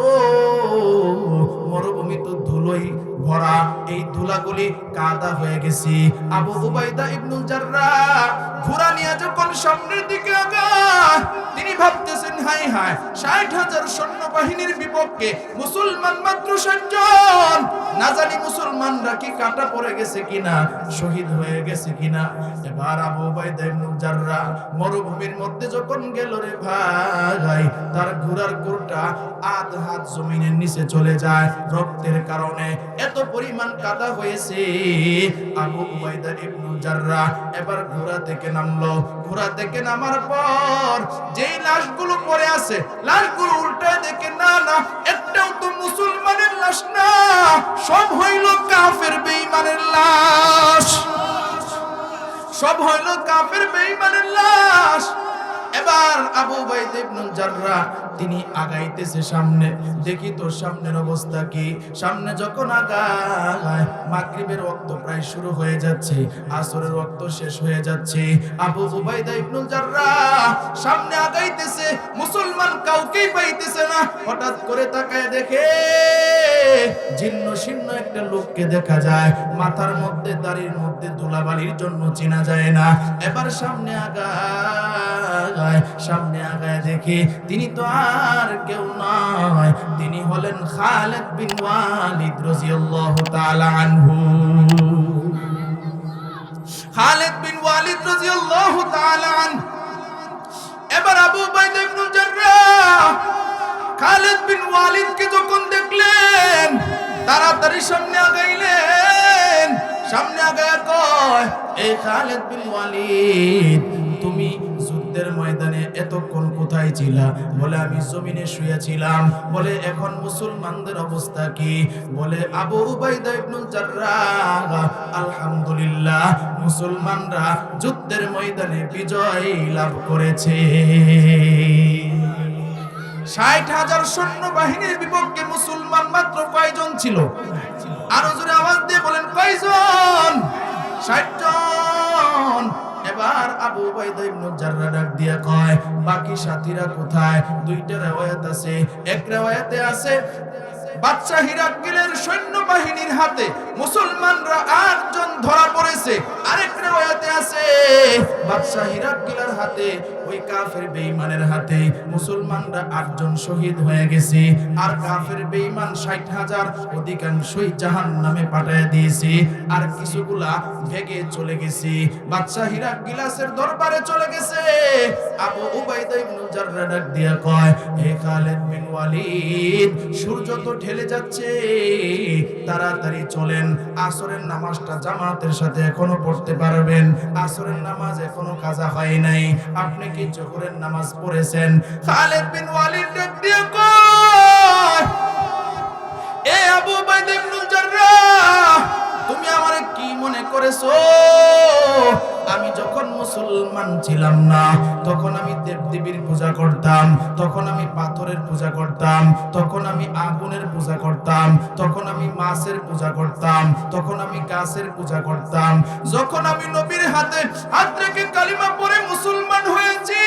মরুভূমি তো ধুলোই ভরা, এই ধুলাগুলি কাদা হয়ে গেছে। আবু উবাইদা ইবনুল জাররাহ ঘোড়া নিয়ে যখন সামনের দিকে আগায়, তিনি ভাবতেছেন হায় হায়, ৬০,০০০ সৈন্যবাহিনীর বিপক্ষে মুসলমান মাত্র ৬০ জন। না জানি মুসলমানরা কি কাটা পড়ে গেছে কিনা, শহীদ হয়ে গেছে কিনা। এবার আবু উবাইদা ইবনুল জাররাহ মরুভূমির মধ্যে যখন গেল রে ভাই, তার ঘোড়ার কোরটা আধ হাত জমিনের নিচে চলে যায় রক্তের কারণে, এত পরিমাণ কাদা হয়েছে। আবু উবাইদা ইবনুল জাররাহ এবার ঘোড়া থেকে নামলো। ঘোড়া থেকে নামার পর যেই লাশগুলো পড়ে আছে, লাশগুলো উল্টায় দেখে না না, একটাও তো মুসলমানের লাশ না, সব হইল কাফের বেঈমানের লাশ, সব হইল কাফের বেঈমানের লাশ। এবার আবু উবাইদা ইবনুল জাররাহ তিনি আগাইতেছে সামনে, দেখি তো সামনের অবস্থা কি। সামনে যখন আগায়, মাগরিবের ওয়াক্ত প্রায় শুরু হয়ে যাচ্ছে, আসরের ওয়াক্ত শেষ হয়ে যাচ্ছে। আবু উবাইদা ইবনুল জাররাহ সামনে আগাইতেছে, মুসলমান কাউকেই পাইতেছে না। হঠাৎ করে তাকায় দেখে জীর্ণ শীর্ণ একটা লোককে দেখা যায়, মাথার মধ্যে দাড়ির মধ্যে ধুলাবালির জন্য চেনা যায় না। এবার সামনে আগায়, সামনে আগায় দেখে তিনি তো আর কেউ নয়, তিনি হলেন খালিদ বিন ওয়ালিদ রাদিয়াল্লাহু তাআলা আনহু। খালিদ বিন ওয়ালিদ রাদিয়াল্লাহু তাআলা আনহু। এবার আবু উবাইদা ইবনুল জাররাহ খালিদ বিন ওয়ালিদকে যখন দেখলেন, তাড়াতাড়ি সামনে আগাইলেন। সামনে আগায় কয়, এই খালিদ বিন ওয়ালিদ, তুমি যুদ্ধের ময়দানে এতক্ষণ কোথায় ছিলা? বলে আমি জমিনে শুয়েছিলাম। বলে এখন মুসলমানদের অবস্থা কি? বলে আবু উবাইদা ইবনুল জাররাহ, আলহামদুলিল্লাহ, মুসলমানরা যুদ্ধের ময়দানে বিজয় লাভ করেছে। ৬০,০০০ সৈন্যবাহিনীর বিপক্ষে মুসলমান মাত্র কয়জন ছিল? আরো জোরে আওয়াজ দিয়ে বলেন, কয়জন? ৬০ জন। এবার আবু উবাইদা ইবনুল জাররাহ ডাক দিয়া কয়, বাকি সাথীরা কোথায়? দুইটা riwayat আছে। এক riwayate আছে বাদশা হিরাক্লির সৈন্যবাহিনীর হাতে মুসলমানরা ৮ জন ধরা পড়েছে। আরেক riwayate আছে বাদশা হিরাক্লির হাতে, ওই কাফের বেঈমানের হাতে মুসলমানরা ৮ জন শহীদ হয়ে গেছে। আর কাফের বেঈমান ৬০,০০০ অধিকাংশই জাহান্নামে পাঠিয়ে দিয়েছে, আর কিছুগুলা ভেগে চলে গেছে, বাদশা হিরাক্লিসের দরবারে চলে গেছে। আবু উবাইদা ইবনুল জাররাহ ডাক দিয়া কয়, হে খালিদ বিন ওয়ালিদ, সূর্য তো ঢেলে যাচ্ছে, তাড়াতাড়ি চলেন, আসরের নামাজটা জামাতের সাথে এখনো পড়তে পারবেন। আসরের নামাজ এখনো কাজা হয় নাই, আপনি কি জোহরের নামাজ পড়েছেন? খালিদ বিন ওয়ালিদ ডাক দিয়া কয়, এ আবু উবাইদা ইবনুল জাররাহ, তুমি আমারে কি মনে করেছো? আমি যখন মুসলমান ছিলাম না, তখন আমি দেবদেবীর পূজা করতাম, তখন আমি পাথরের পূজা করতাম, তখন আমি আগুনের পূজা করতাম, তখন আমি মাছের পূজা করতাম, তখন আমি গাছের পূজা করতাম। যখন আমি নবীর হাতে হাত রেখে কালিমা পড়ে মুসলমান হয়েছি,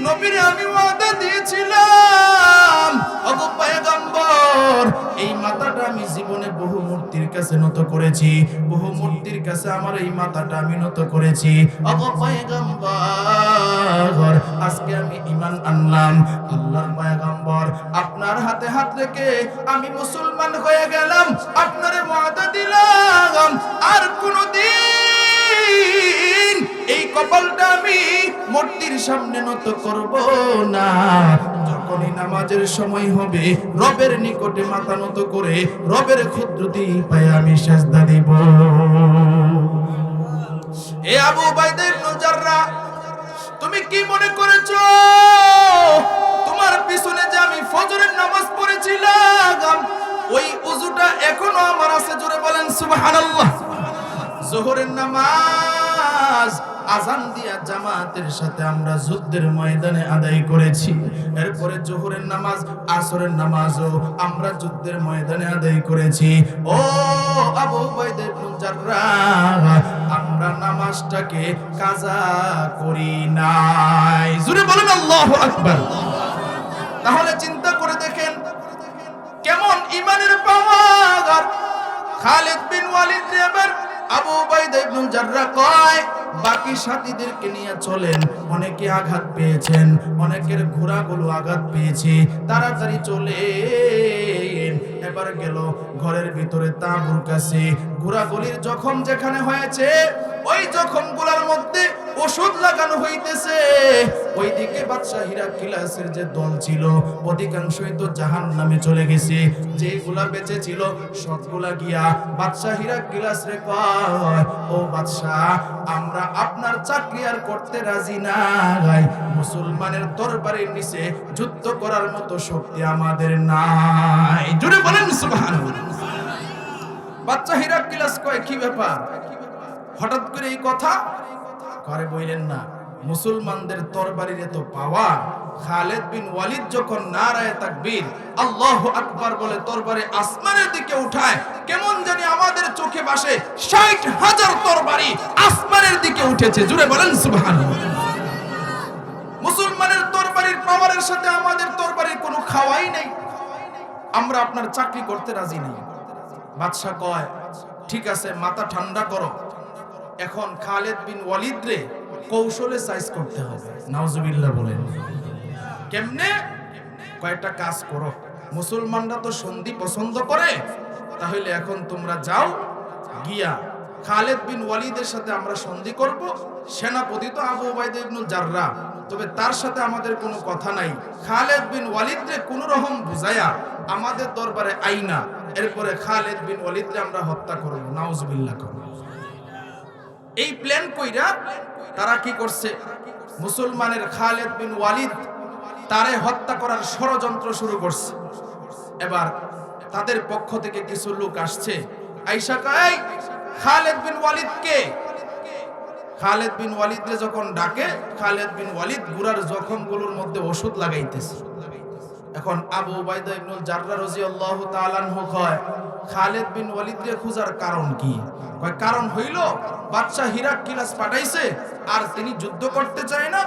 নবীরে আমি ওয়াদা দিয়েছিলাম, ওগো পয়গম্বর, এই মাথাটা আমি জীবনে বহু মূর্তির কাছে নত করেছি, বহু মূর্তির কাছে আমার এই মাথাটা আমি নত করেছি। ওগো পয়গম্বর, আজকে আমি ঈমান আনলাম, আল্লাহর পয়গম্বর, আপনার হাতে হাত রেখে আমি মুসলমান হয়ে গেলাম, আপনারে ওয়াদা দিলাম আর কোনদিন এই কপালটা আমি মূর্তির সামনে নত করব না। যখনই নামাজের সময় হবে, রবের নিকটে মাথা নত করে রবের ক্ষুদ্রতি পায়ে আমি সিজদা দিব। এ আবু উবাইদা ইবনুল জাররাহ, তুমি কি মনে করেছো তোমার পিছনে যে আমি ফজরের নামাজ পড়েছিলাম, ওই ওযুটা এখনো আমার আছে? জোরে বলেন সুবহানাল্লাহ। যোহরের নামাজ নামাজ আযান দিয়া জামাতের সাথে আমরা যুদ্ধের ময়দানে আদায় করেছি। এরপরে জোহরের নামাজ আসরের নামাজও আমরা যুদ্ধের ময়দানে আদায় করেছি। ও আবু উবাইদা ইবনে জাররাহ, আমরা নামাজটাকে কাজা করি নাই। জোরে বলেন আল্লাহু আকবার। তাহলে চিন্তা করে দেখেন কেমন ঈমানের পাওয়ার। খালিদ বিন ওয়ালিদ এবার আবু উবাইদা ইবনে জাররাহ কয়, বাকি সাথীদেরকে নিয়ে চলেন, অনেকে আঘাত পেয়েছেন, অনেকের ঘোড়াগুলো আঘাত পেয়েছে, তাড়াতাড়ি চলেন। এবার গেল ঘরের ভিতরে তাঁবুর কাছে, ঘোড়াগুলির জখম যেখানে হয়েছে ওই জখমগুলোর মধ্যে ওষুধ লাগানো হইতেছে। ওইদিকে বাদশা হিরাক্লিয়াসের যে দল ছিল অধিকাংশই তো জাহান্নামে চলে গেছে, যেগুলা বেঁচে ছিল সবগুলা গিয়া বাদশা হিরাক্লিয়াস রে কয়, ও বাদশা, আমরা আপনার চাকরি আর করতে রাজি নাই। মুসলমানের তরবারির নিচে যুদ্ধ করার মতো শক্তি আমাদের নাই। জোরে বলেন সুবহানাল্লাহ। বাদশা হিরাক্লিয়াস কয়, কি ব্যাপার, হঠাৎ করে এই কথা করে? বললেন না, মুসলমানদের তরবারির এত পাওয়ার। খালিদ বিন ওয়ালিদ যখন নারায়ে তাকবীর আল্লাহু আকবার বলে তরবারি আসমানের দিকে উঠায়, কেমন জানি আমাদের চোখে ভাসে ৬০,০০০ তরবারি আসমানের দিকে উঠেছে। জোরে বলেন সুবহানাল্লাহ। মুসলমানের তরবারির পাওয়ারের সাথে আমাদের তরবারির কোনো খাওয়াই নেই, আমরা আপনার চাকরি করতে রাজি নেই। বাদশা কয়, ঠিক আছে, মাথা ঠান্ডা করো, এখন খালিদ বিন ওয়ালিদ রে কৌশলে সাইজ করতে হবে। নাউজুবিল্লাহ বলেন। কেমনে? কয়েকটা কাজ করো, মুসলমানরা তো সন্ধি পছন্দ করে, তাহলে এখন তোমরা যাও গিয়া খালিদ বিন ওয়ালিদের সাথে আমরা সন্ধি করব। সেনাপতি তো আবু উবাইদা ইবনে জাররাহ, তবে তার সাথে আমাদের কোনো কথা নাই। খালিদ বিন ওয়ালিদ রে কোন রকম বুঝায়া আমাদের দরবারে আইনা, এরপরে খালিদ বিন ওয়ালিদ রে আমরা হত্যা করব। নাউজুবিল্লাহ। এই প্ল্যান কইরা তারা কি করছে, মুসলমানের খালিদ বিন ওয়ালিদ তারে হত্যা করার ষড়যন্ত্র শুরু করছে। এবার তাদের পক্ষ থেকে কিছু লোক আসছে, আয়েশা কয়, খালিদ বিন ওয়ালিদ কে? খালিদ বিন ওয়ালিদরে যখন ডাকে, খালিদ বিন ওয়ালিদ গুরার জখমগুলোর মধ্যে ওষুধ লাগাইতেছে। এখন আবু উবাইদা ইবনে জাররাহ রাদিয়াল্লাহু তাআলা আনহু কয়, খালিদ বিন ওয়ালিদরে খোঁজার কারণ কি? কয়, কারণ হইল বাদশা হিরাক্লিয়াস পাঠাইছে আর তিনি যুদ্ধ করতে চায় না,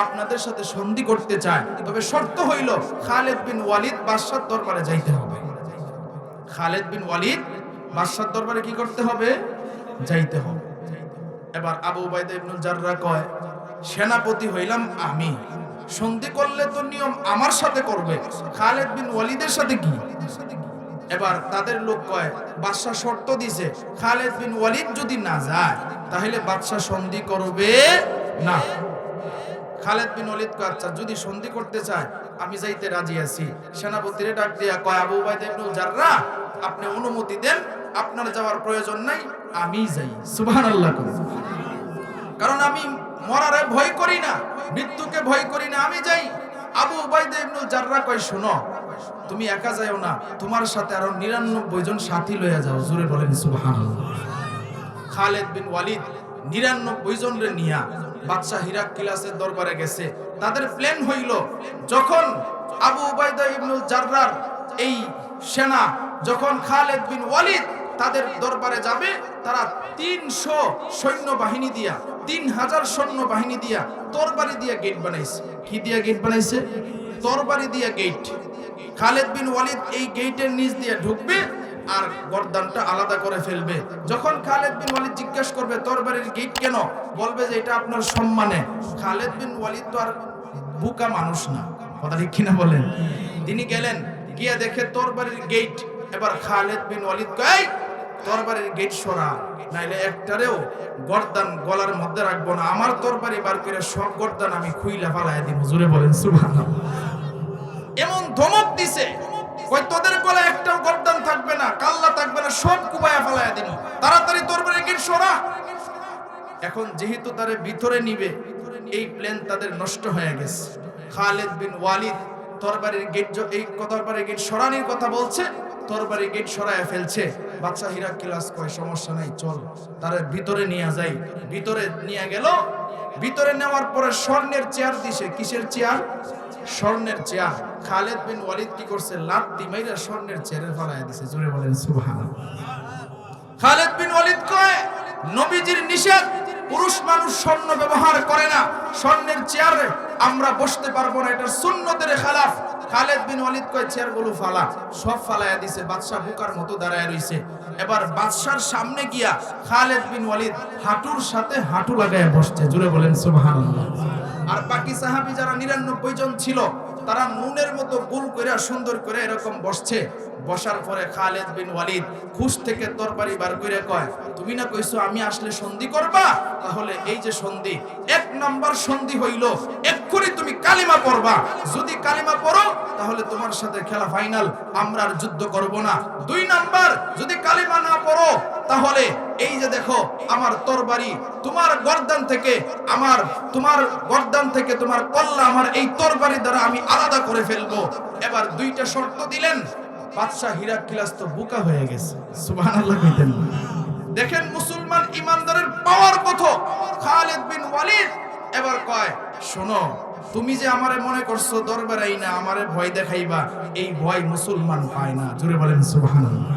আপনাদের সাথে সন্ধি করতে চায়, তবে শর্ত হইল খালিদ বিন ওয়ালিদ বাদশার দরবারে যাইতে হবে। খালিদ বিন ওয়ালিদ বাদশার দরবারে কি করতে হবে? যাইতে হবে। এবার আবু উবাইদা ইবনে জাররাহ কয়, সেনাপতি হইলাম আমি, সন্ধি করলে তো নিয়ম আমার সাথে করবে, খালিদ বিন ওয়ালিদের সাথে কি? এবার তাদের লোক কয়, বাদশা শর্ত দিছে, খালিদ বিন ওয়ালিদ যদি না যায় তাহলে বাদশা সন্ধি করবে না। খালিদ বিন ওয়ালিদ কয়, আচ্ছা, যদি সন্ধি করতে চায় আমি যাইতে রাজি আছি। সেনাপতিরে ডাক দিয়া কয়, আবু উবাইদা ইবনে জাররাহ, আপনি অনুমতি দেন, আপনার যাওয়ার প্রয়োজন নাই, আমি যাই। সুবহানাল্লাহ। কারণ আমি মরারে ভয় করি না, মৃত্যুকে ভয় করি না, আমি যাই। আবু উবাইদা ইবনে জাররাহ কয়, শোনো, তুমি একা যাও না, তোমার সাথে আরো ৯৯ জন সাথী লইয়া যাও। জোরে বলেন সুবহানাল্লাহ। খালিদ বিন ওয়ালিদ ৯৯ জনরে নিয়া বাদশা হিরাক্লিয়াসের দরবারে গেছে। তাদের প্ল্যান হইল, যখন আবু উবাইদা ইবনে জাররাহ এই সেনা যখন খালিদ বিন ওয়ালিদ তাদের দরবারে যাবে, তারা ৩০০ সৈন্য বাহিনী দিয়া, ৩০০০ সৈন্য বাহিনী দিয়া তরবারি দিয়া গেট বানাইছে। কি দিয়া গেট বানাইছে? তরবারি দিয়া গেট। খালিদ বিন ওয়ালিদ এই গেটের নিচ দিয়ে ঢুকবে আর গর্দানটা আলাদা করে ফেলবে। যখন খালিদ বিন ওয়ালিদ জিজ্ঞাসা করবে তরবারির গেট কেন, বলবে যে এটা আপনার সম্মানে। খালিদ বিন ওয়ালিদ তো আর বুকা মানুষ না, কথা ঠিক কিনা বলেন? তিনি গেলেন, গিয়া দেখে তরবারির গেট। এবার খালিদ বিন ওয়ালিদ কয়, তরবারির গেট সরা, নাইলে একটারেও গর্দান গলার মধ্যে রাখবো না, আমার তরবারি বার করে সব গর্দান আমি খুইলা ফালাইয়া দিব। জোরে বলেন সুবহানাল্লাহ। এমন ধমক দিছে, কই তোদের গলায় একটাও গর্দান থাকবে না, কাল্লা থাকবে না, সব কুবায়া ফালাইয়া দিব, তাড়াতাড়ি তরবারির গেট সরা। এখন যেহেতু তারে ভিতরে নিবে, এই প্ল্যান তাদের নষ্ট হয়ে গেছে। খালিদ বিন ওয়ালিদ তরবারির গেট, এই তরবারির গেট সরানির কথা বলছে, তরবারি গেট সরায় ফেলছে। বাদশা হিরাক্লিয়াস কয় সমস্যা নাই, চল তার ভিতরে নিয়ে যাই। ভিতরে নিয়ে গেল। ভিতরে নেওয়ার পরে স্বর্ণের চেয়ার দিছে। কিসের চেয়ার? স্বর্ণের চেয়ার। খালিদ বিন ওয়ালিদ কি করছে? লাত্তি মাইরা স্বর্ণের চেয়ারে ফলায় দিছে। জোরে বলেন সুবহানাল্লাহ। খালিদ বিন ওয়ালিদ কয় নবীজির নিষেধ, পুরুষ মানুষ স্বর্ণ ব্যবহার করে না, স্বর্ণের চেয়ারে আমরা বসতে পারবো না, এটা সুন্নতের খেলাফ। খালিদ বিন ওয়ালিদ কয় চেয়ারগুলো ফালা। সব ফালায়া দিছে। বাদশা বুকার মতো দাঁড়ায় রইছে। এবার বাদশার সামনে গিয়া খালিদ বিন ওয়ালিদ হাঁটুর সাথে হাঁটু লাগায় বসছে। জোরে বলেন সুবহানাল্লাহ। আর বাকি সাহাবী যারা 99 জন ছিল তারা নুনের মতো গোল করে সুন্দর করে এরকম বসছে। বসার পরে খালিদ বিন ওয়ালিদ খুশ থেকে তরবারি বার করে কয় তুমি না কইছো আমি আসলে সন্ধি করবা, তাহলে এই যে সন্ধি, 1 নাম্বার সন্ধি হইল এক্ষুনি তুমি কালিমা পড়বা। যদি কালিমা পড়ো তাহলে তোমার সাথে খেলা ফাইনাল, আমরা আর যুদ্ধ করব না। 2 নাম্বার যদি কালিমা না পড়ো তাহলে এই যে দেখো আমার তরবারি তোমার গর্দান থেকে তোমার কল্লা আমার এই তরবারি দ্বারা আমি আলাদা করে ফেলবো। এবার 2টা শর্ত দিলেন। বাদশা হিরাক্লিয়াস তো বোকা হয়ে গেছে। সুবহানাল্লাহ কইতেন। দেখেন মুসলমান ইমানদারের পাওয়ার কত। খালিদ বিন ওয়ালিদ এবার কয় শোনো, তুমি যে আমারে মনে করছো দরবারে আইনা আমারে ভয় দেখাইবা, এই ভয় মুসলমান পায় না। জোরে বলেন সুবহানাল্লাহ।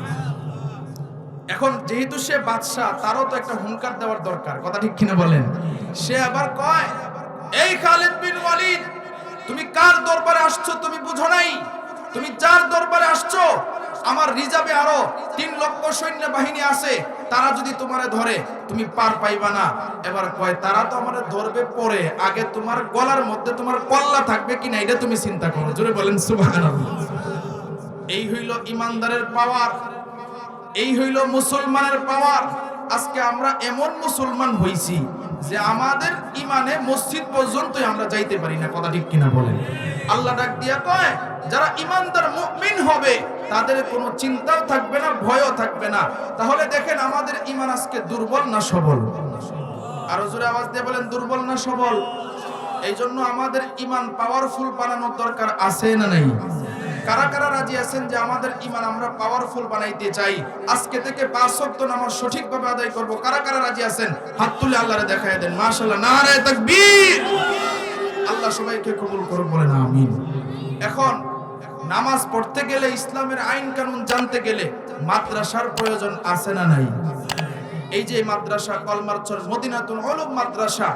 এখন যেহেতু সে বাদশা, তারও তো একটা হুঙ্কার দেওয়ার দরকার, কথা ঠিক কিনা বলেন? সে আবার কয় এই খালিদ বিন ওয়ালিদ, তুমি কার দরবারে আসছো তুমি বুঝো নাই? তুমি যার দরবারে আসছো আমার রিজার্ভে আরো 3 লক্ষ সৈন্য বাহিনী আছে, তারা যদি তোমারে ধরে তুমি পার পাইবা না। এবার কয় তারা তো আমারে ধরবে পরে, আগে তোমার গলার মধ্যে তোমার কল্লা থাকবে কিনা এটা তুমি চিন্তা করো। জোরে বলেন সুবহানাল্লাহ। এই হইল ইমানদারের পাওয়ার, এই হইল মুসলমানের পাওয়ার। আজকে আমরা এমন মুসলমান হইছি যে আমাদের ইমানে মসজিদ পর্যন্ত আমরা যাইতে পারি না, কথা ঠিক কিনা বলেন? আল্লাহ ডাক দিয়া কয় যারা ইমানদার মুমিন হবে তাদের কোনো চিন্তাও থাকবে না, ভয়ও থাকবে না। তাহলে দেখেন আমাদের ইমান আজকে দুর্বল না সবল? আরো জোরে আওয়াজ দিয়ে বলেন দুর্বল না সবল? এই জন্য আমাদের ইমান পাওয়ারফুল বানানোর দরকার আছে না নাই? কারা কারা রাজি আছেন যে আমাদের ইমান আমরা পাওয়ারফুল বানাইতে চাই? আজকে থেকে 5 ওয়াক্ত নামাজ সঠিকভাবে আদায় করব। কারা কারা রাজি আছেন হাত তুলে আল্লাহরে দেখায় দেন। মাশাআল্লাহ, নারে তাকবীর। আল্লাহ সবাইকে কবুল করুন, বলেন আমিন। এখন নামাজ পড়তে গেলে, ইসলামের আইন কানুন জানতে গেলে মাদ্রাসার প্রয়োজন আছে না নাই? এই যে মাদ্রাসা কলমারচর মদিনাতুল উলুম মাদ্রাসা,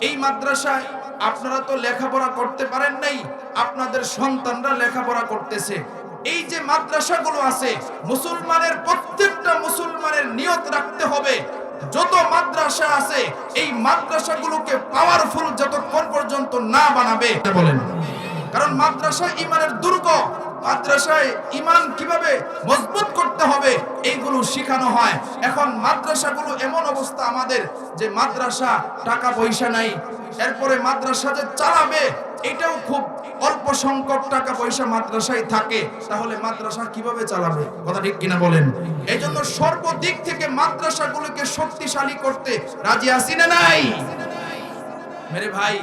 এই মাদ্রাসায় আপনারা তো লেখাপড়া করতে পারেন নাই, আপনাদের সন্তানরা লেখাপড়া করতেছে। এই যে মাদ্রাসাগুলো আছে, মুসলমানের প্রত্যেকটা মুসলমানের নিয়ত রাখতে হবে যত মাদ্রাসা আছে এই মাদ্রাসাগুলোকে পাওয়ারফুল যতক্ষণ পর্যন্ত না বানাবে, বলেন। কারণ মাদ্রাসা ইমানের দুর্গ। মাদ্রাসায় ইমান কিভাবে মজবুত করতে হবে এইগুলো শেখানো হয়। এখন মাদ্রাসাগুলো এমন অবস্থা আমাদের যে মাদ্রাসা টাকা পয়সা নাই, এরপরে মাদ্রাসা যে চালাবে এটাও খুব অল্প সংখ্যক টাকা পয়সা মাদ্রাসায় থাকে, তাহলে মাদ্রাসা কিভাবে চালাবে, কথা ঠিক কিনা বলেন? এই জন্য সর্বদিক থেকে মাদ্রাসাগুলোকে শক্তিশালী করতে রাজি আছি না নাই? মেরে ভাই,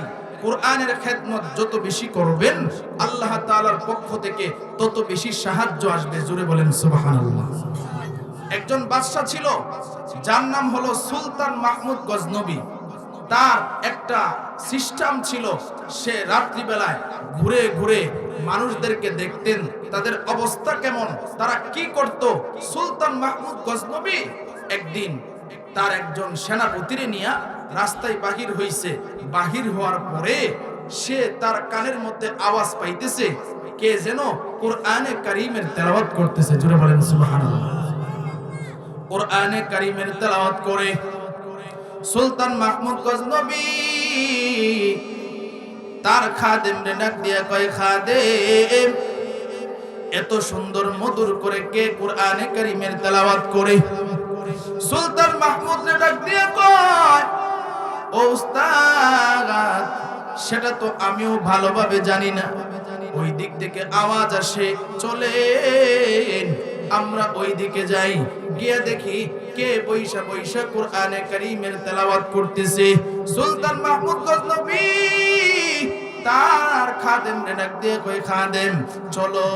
কোরআনের খেদমত যত বেশি করবেন আল্লাহ তাআলার পক্ষ থেকে তত বেশি সাহায্য আসবে। জোরে বলেন সুবহানাল্লাহ। একজন বাদশা ছিল যার নাম হলো সুলতান মাহমুদ গজনবী। তার একটা সিস্টেম ছিল, সে রাত্রি বেলায় ঘুরে ঘুরে মানুষদেরকে দেখতেন তাদের অবস্থা কেমন, তারা কি করত। সুলতান মাহমুদ গজনবী একদিন তার একজন সেনাপতিরে নিয়ে রাস্তায় বাহির হইছে। বাহির হওয়ার পরে সে তার কানের মধ্যে আওয়াজ পাইতেছে কে যেন কোরআনে কারীমের তেলাওয়াত করতেছে। জোরে বলেন সুবহানাল্লাহ। কোরআনে কারীমের তেলাওয়াত করে সুলতান মাহমুদ গজনবী তার খাদেমরে ডাক দিয়া কয়, খাদেম এত সুন্দর মধুর করে কে কোরআনে কারীমের তেলাওয়াত করে? সুলতান মাহমুদ রে ডাক দিয়া কয়, ও উস্তাদ সেটা তো আমিও ভালোভাবে জানি না, ওই দিক থেকে আওয়াজ আসে, চলেন আমরা ওই দিকে যাই, গিয়ে দেখি কে বৈশা বৈশা কোরআনে কারীমের তেলাওয়াত করতেছে। সুলতান মাহমুদ গজনবী তার খাদেম রে ডাক দিয়ে কই, খাদেম চলো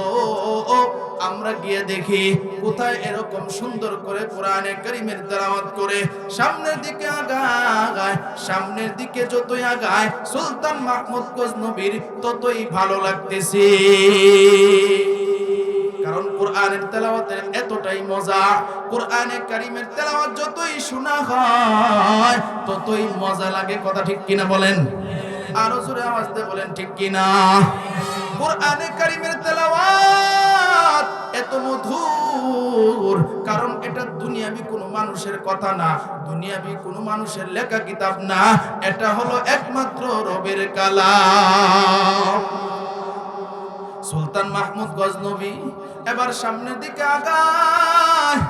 আমরা গিয়ে দেখি কোথায় এরকম সুন্দর করে কোরআনে কারীমের তেলাওয়াত করে। সামনের দিকে আগায়, সামনের দিকে যতই আগায় সুলতান মাহমুদ গজনবীর ততই ভালো লাগতেছে, কারণ কোরআনের তেলাওয়াতের এতটাই মজা। কোরআনে কারীমের তেলাওয়াত যতই শোনা হয় ততই মজা লাগে। কথা ঠিক কিনা বলেন? আরো জোরে আওয়াজ দিয়ে বলেন ঠিক কিনা? কোরআনে কারীমের তেলাওয়াত এত মধুর, কারণ এটা দুনিয়াবি কোনো মানুষের কথা না, দুনিয়াবি কোনো মানুষের লেখা কিতাব না, এটা হলো একমাত্র রবের কালাম। সুলতান মাহমুদ গজনবী এবার সামনের দিকে আগায়।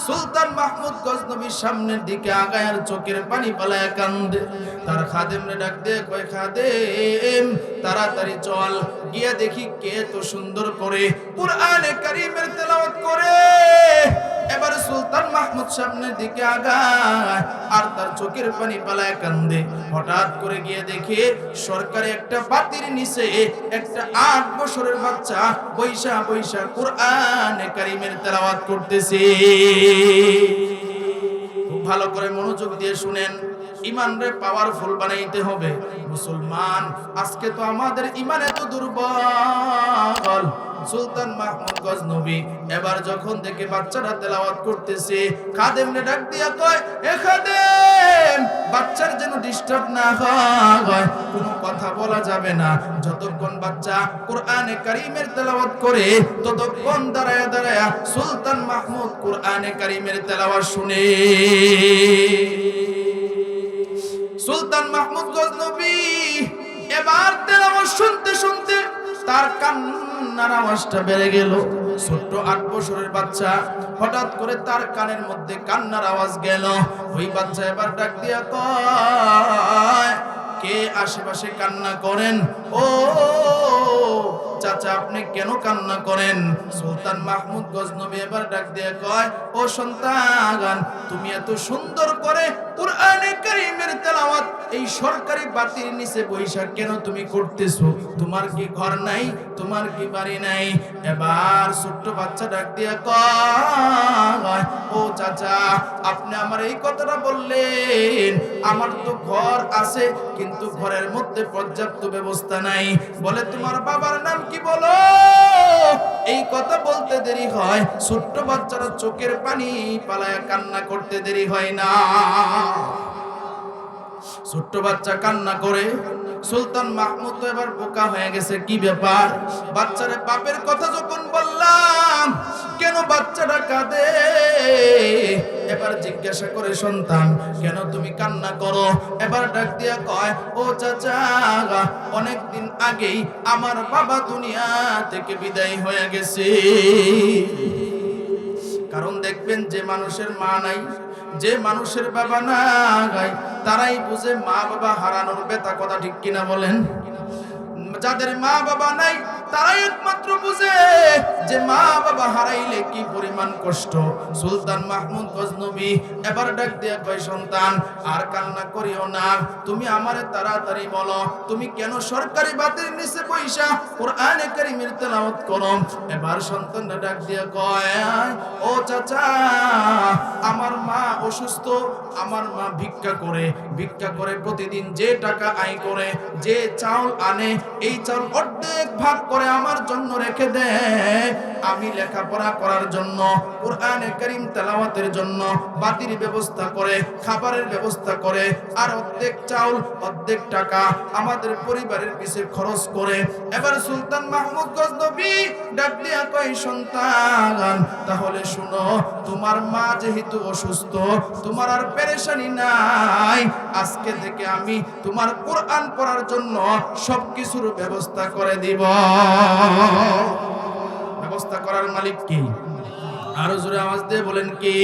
সুলতান মাহমুদ গজনবী সামনের দিকে আগায় আর চোখের পানি পালায় কান্দে। তার খাদেম রে ডাক দিয়ে কয়, খাদেম তাড়াতাড়ি চল, গিয়ে দেখি কে তো সুন্দর করে কোরআনে কারীমের তেলাওয়াত করে। এবার সুলতান মাহমুদ সামনের দিকে আগায় আর তার চোখের পানি পালায় কান্দে। হঠাৎ করে গিয়ে দেখে সরকারি একটা বাতির নিচে একটা 8 বছরের বাচ্চা বৈশা বৈশা কোরআনে কারীমের তেলাওয়াত করতেছে। খুব ভালো করে মনোযোগ দিয়ে শুনেন, ইমান রে পাওয়ারফুল বানাইতে হবে। মুসলমান, আজকে তো আমাদের ইমান এত দুর্বল। সুলতান মাহমুদ গজনবী এবার যখন দেখে বাচ্চারা তেলাওয়াত করতেছে, খাদেম রে ডাক দিয়া কয়, এ খাদেম বাচ্চার যেন ডিস্টার্ব না হয়, কোনো কথা বলা যাবে না। যতক্ষণ বাচ্চা কোরআনে কারীমের তেলাওয়াত করে ততক্ষণ দাঁড়ায়া দাঁড়ায়া সুলতান মাহমুদ কোরআনে কারীমের তেলাওয়াত শুনে। সুলতান মাহমুদ গজনবী এবার তেলাওয়াত শুনতে শুনতে তার কান্নার আওয়াজটা বেড়ে গেল। ছোট্ট 8 বছরের বাচ্চা, হঠাৎ করে তার কানের মধ্যে কান্নার আওয়াজ গেল। ওই বাচ্চা এবার ডাক দিয়া কয়, কে আশেপাশে কান্না করেন? ও চাচা, আপনি কেন কান্না করেন? সুলতান মাহমুদ গজনবী এবার ডাক দিয়ে কয়, ও সন্তান, তুমি এত সুন্দর করে কোরআনে কারীমের তেলাওয়াত এই সরকারি বাতির নিচে বৈশা কেন তুমি করতেছো? তোমার কি ঘর নাই? তোমার কি বাড়ি নাই? এবার ছোট্ট বাচ্চা ডাক দিয়ে কয়, ও চাচা, আপনি আমার এই কথাটা বললেন, আমার তো ঘর আছে কিন্তু ঘরের মধ্যে পর্যাপ্ত ব্যবস্থা নাই। বলে, তোমার বাবার নাম কি বলো? এই কথা বলতে দেরি হয়, ছোট্ট বাচ্চারা চোখের পানি পালায়া কান্না করতে দেরি হয় না। ছোট্ট বাচ্চা কান্না করে। সুলতান মাহমুদ তো এবার বোকা হয়ে গেছে, কি ব্যাপার? বাচ্চারে বাপের কথা যখন বললাম, কেন বাচ্চাটা কাঁদে? এবার জিজ্ঞাসা করে, সন্তান কেন তুমি কান্না করো? এবার ডাক দিয়া কয়, ও চাচা, অনেকদিন আগেই আমার বাবা দুনিয়া থেকে বিদায় হয়ে গেছে। কারণ দেখবেন, যে মানুষের মা নাই, যে মানুষের বাবা নাই, তারাই বুঝে মা বাবা হারানোর ব্যথা। কথা ঠিক কিনা বলেন? যাদের মা বাবা নাই তারাই একমাত্র বুঝে যে মা বাবা হারাইলে কি পরিমাণ কষ্ট। সুলতান মাহমুদ গজনবী এবার ডাক দিয়ে কয়, সন্তান আর কান্না করিও না, তুমি আমারে তাড়াতাড়ি বলো, তুমি কেন সরকারি বাতির নিচে বৈশা কোরআনে কারীমের তেলাওয়াত করো? এবার সন্তানটা ডাক দিয়ে কয়, ও চাচা, আমার মা অসুস্থ, আমার মা ভিক্ষা করে প্রতিদিন যে টাকা আয় করে, যে চাউল আনে, এই চাউল অর্ধেক ভাগ করে আমার জন্য রেখে দেয়। আমি লেখাপড়া করার জন্য, কোরআনে কারীম তেলাওয়াতের জন্য বাতির ব্যবস্থা করে, খাবারের ব্যবস্থা করে, আর অর্ধেক চাউল অর্ধেক টাকা আমাদের পরিবারের পিছে খরচ করে। এবার সুলতান মাহমুদ গজনবী ডাক দিয়া কয়, সন্তান তাহলে শুনো, তোমার মা যেহেতু অসুস্থ, তোমার আর পেরেশানি নাই, আজকে থেকে আমি তোমার কোরআন পড়ার জন্য সবকিছুর ব্যবস্থা করে দিব। ব্যবস্থা করার মালিক কি? আরো জোরে আওয়াজ দিয়ে বলেন কি?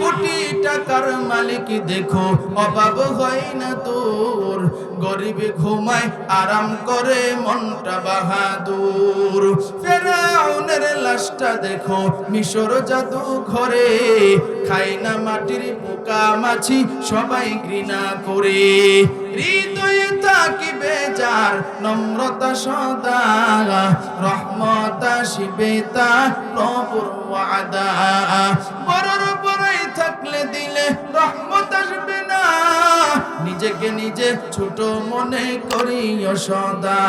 কোটি টাকার মালিক দেখো অভাব হয় না তোর, গরিবে ঘুমায় আরাম করে মনটা বাহাদুর। ফেরাউনের লাশটা দেখো মিশর জাদু ঘরে, খায় না মাটির পোকা মাছি সবাই ঘৃণা করে। হৃদয়ে থাকিবে যার নম্রতা সদা, রহমত আসিবে তার প্রভুর ওয়াদা। বড়র বড়াই থাকলে দিলে রহমত আসবে না, নিজেকে নিজে ছোট মনে করিও সদা।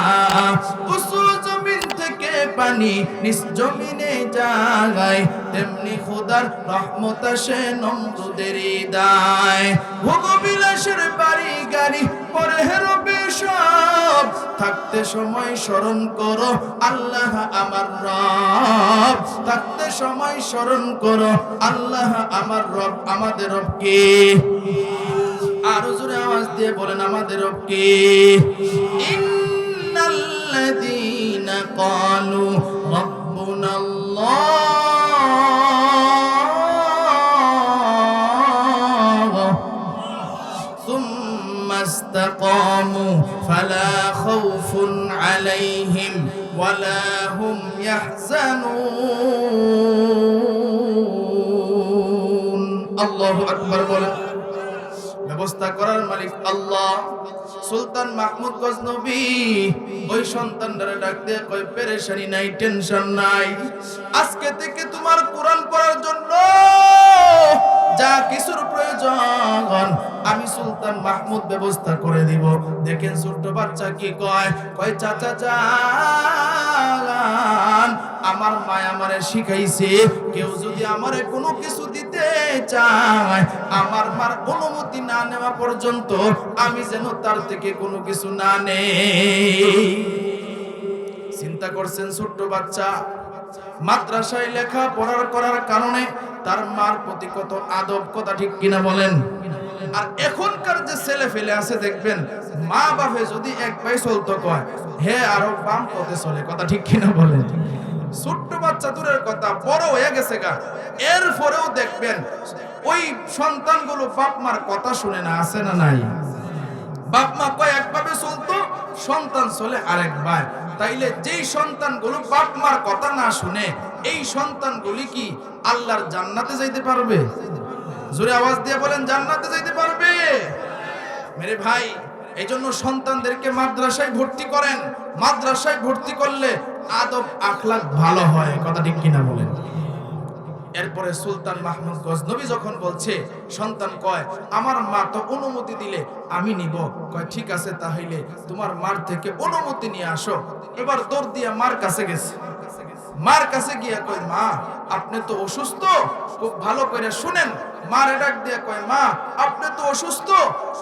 উঁচু জমিন থেকে পানি নিজ জমিনে যায়, তেমনি খোদার রহমত আসে নমরুদের হৃদয়। ভোগবিলাসের বাড়ি গাড়ি পরে হেরবে সব, থাকতে সময় স্মরণ করো আল্লাহ আমার রব, থাকতে সময় স্মরণ করো আল্লাহ আমার রব। আমাদের রব কে? আরো জোরে আওয়াজ দিয়ে বলেন আমাদের রব কে? ইন্নাল্লাযীনা ক্বালু রাব্বুনাল্লাহ সুম্মা ইসতাকামু ফালা খাউফুন আলাইহিম ওয়ালা হুম ইয়াহজানুন। আল্লাহু আকবার বলেন। ব্যবস্থা করার মালিক আল্লাহ। সুলতান মাহমুদ গজনবী ওই সন্তানটারে ডাক দিয়ে কই, পেরেশানি নাই, টেনশন নাই, আজকে থেকে তোমার কোরআন পড়ার জন্য যা কিছুর প্রয়োজন আমি সুলতান মাহমুদ ব্যবস্থা করে দিব। দেখেন ছোট্ট বাচ্চা কি কয়, কয় চাচা যান, আমার মা আমারে শিখাইছে কেউ যদি আমারে কোনো কিছু দিতে চায়, আমার মার অনুমতি না নেওয়া পর্যন্ত আমি যেন তার থেকে কোনো কিছু না নেই। চিন্তা করছেন ছোট্ট বাচ্চা মাদ্রাসায় লেখা পড়ার করার কারণে তার মার প্রতি কত আদব, কথা ঠিক কিনা বলেন? আর এখনকার যে ছেলে ফেলে আছে দেখবেন, মা বাপে যদি এক পায়ে চলতো কয়, হে আরো বাম পথে চলে, কথা ঠিক কিনা বলেন? ছোট্ট বাচ্চা দূরের কথা, বড় হয়ে গেছে গা, এরপরেও দেখবেন ওই সন্তানগুলো বাপ মার কথা শুনে না, আছে না নাই? বাপ মা কয় একভাবে চলতো, সন্তান চলে আরেকবার। তাইলে যেই সন্তানগুলো বাপ মার কথা না শুনে, এই সন্তানগুলি কি আল্লাহর জান্নাতে যাইতে পারবে? জোরে আওয়াজ দিয়ে বলেন, জান্নাতে যাইতে পারবে? মেরে ভাই, এই জন্য সন্তানদেরকে মাদ্রাসায় ভর্তি করেন। মাদ্রাসায় ভর্তি করলে আদব আখলাক ভালো হয়, কথা ঠিক কিনা বলেন? এরপরে সুলতান মাহমুদ গজনবী যখন বলছে, সন্তান কয় আমার মা তো অনুমতি দিলে আমি নিব। কয় ঠিক আছে, তাহলে তোমার মার থেকে অনুমতি নিয়ে আসো। এবার দৌড় দিয়ে মার কাছে গেছে। মার কাছে গিয়া কয়, মা আপনি তো অসুস্থ, খুব ভালো করে শুনেন। মারে ডাক দিয়ে কয়, মা আপনি তো অসুস্থ,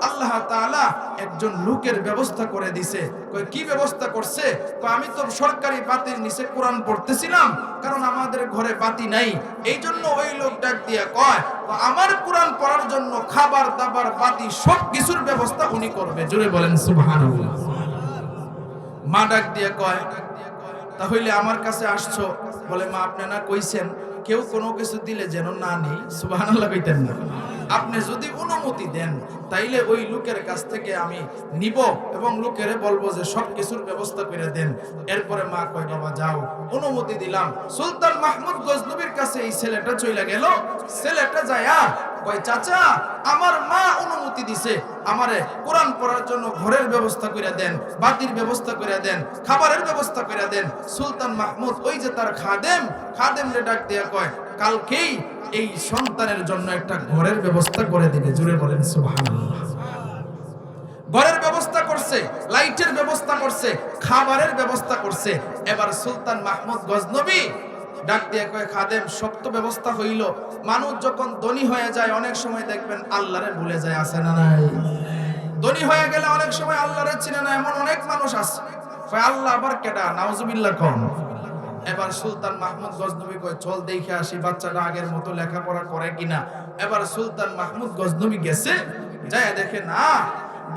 আল্লাহ তাআলা একজন লোকের ব্যবস্থা করে দিছে। কয় কি ব্যবস্থা করছে? কয় আমি তো সরকারি বাতির নিচে কোরআন পড়তেছিলাম, কারণ আমাদের ঘরে বাতি নাই, এই জন্য ওই লোক ডাক দিয়ে কয় আমার কোরআন পড়ার জন্য খাবার দাবার বাতি সব কিছুর ব্যবস্থা উনি করবে। জোরে বলেন সুবহানাল্লাহ। মা ডাক দিয়ে কয়, তাহলে আমার কাছে আসছো? বলে মা আপনি না কইছেন কেউ কোনো কিছু দিলে যেন না নেই, সুবহানাল্লাহ কইতেন না? আপনি যদি অনুমতি দেন তাইলে ওই লোকের কাছ থেকে আমি নিব এবং লোকেরে বলবো যে সব কিছুর ব্যবস্থা করে দেন। এরপরে মা কয় বাবা যাও, অনুমতি দিলাম। সুলতান মাহমুদ গজনবীর কাছে এই ছেলেটা চলে গেল। ছেলেটা যায়া কয় চাচা আমার মা অনুমতি দিছে, আমারে কোরআন পড়ার জন্য ঘরের ব্যবস্থা করে দেন, বাতির ব্যবস্থা করে দেন, খাবারের ব্যবস্থা করে দেন। সুলতান মাহমুদ ওই যে তার খাদেমরে ডাক দিয়া কয় কালকেই এই সন্তানের জন্য একটা ঘরের ব্যবস্থা করে দিবে। জুড়ে বলেন সুবহানাল্লাহ। ঘরের ব্যবস্থা করছে, লাইটের ব্যবস্থা করছে, খাবারের ব্যবস্থা করছে। এবার সুলতান মাহমুদ গজনবী ডাক দিয়ে কয় খাদেম সব তো ব্যবস্থা হইল, মানুষ যখন ধনী হয়ে যায় অনেক সময় দেখবেন আল্লাহরে ভুলে যায়, আছে না নাই? ধনী হয়ে গেলে অনেক সময় আল্লাহরে চিনে না, এমন অনেক মানুষ আছে। কয় আল্লাহ আবার কেডা? নাউজুবিল্লাহ কম। এবার সুলতান মাহমুদ গজনবী কয় চল দেখে আসি বাচ্চাটা আগের মতো লেখাপড়া করে কিনা। এবার সুলতান মাহমুদ গজনবী গেছে, যায় দেখে না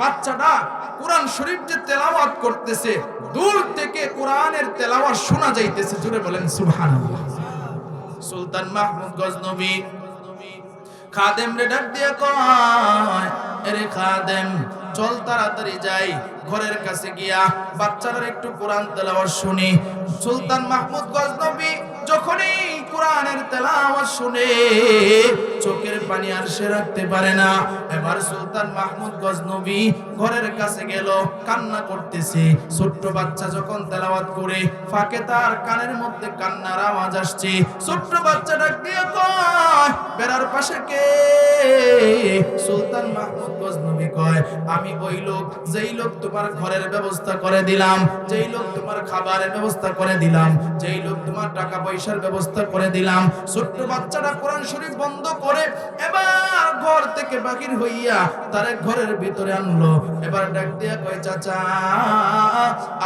বাচ্চাটা কোরআন শরীফ যে তেলাওয়াত করতেছে, দূর থেকে কোরআনের তেলাওয়াত শোনা যাইতেছে। জোরে বলেন সুবহানাল্লাহ। সুলতান মাহমুদ গজনবী খাদেম রে ডাক দিয়ে কয়, এরে খাদেম চল তাড়াতাড়ি যাই ঘরের কাছে গিয়া বাচ্চাটার একটু কোরআন তেলাওয়াত শুনি। সুলতান মাহমুদ গজনবী যখনই কোরআনের তেলাওয়াত শুনে চোখের পানি আর সে রাখতে পারে না। এবার সুলতান মাহমুদ গজনবী ঘরের কাছে গেল, কান্না করতেছে। ছোট্ট বাচ্চা যখন তেলাওয়াত করে ফাঁকে তার কানের মধ্যে কান্নার আওয়াজ আসছে। ছোট্ট বাচ্চা ডাক দিয়ে কয়, বেড়ার পাশে কে? সুলতান মাহমুদ গজনবী কয়, আমি ওই লোক যেই লোক তোমার ঘরের ব্যবস্থা করে দিলাম, যেই লোক তোমার খাবারের ব্যবস্থা করে দিলাম, যেই লোক তোমার টাকা পয়সার ব্যবস্থা করে দিলাম। ছোট্ট বাচ্চাটা কোরআন শরীফ বন্ধ করে এবার ঘর থেকে বাহির হইয়া তার ঘরের ভিতরে আনলো। এবার ডাক দিয়া কয়, চাচা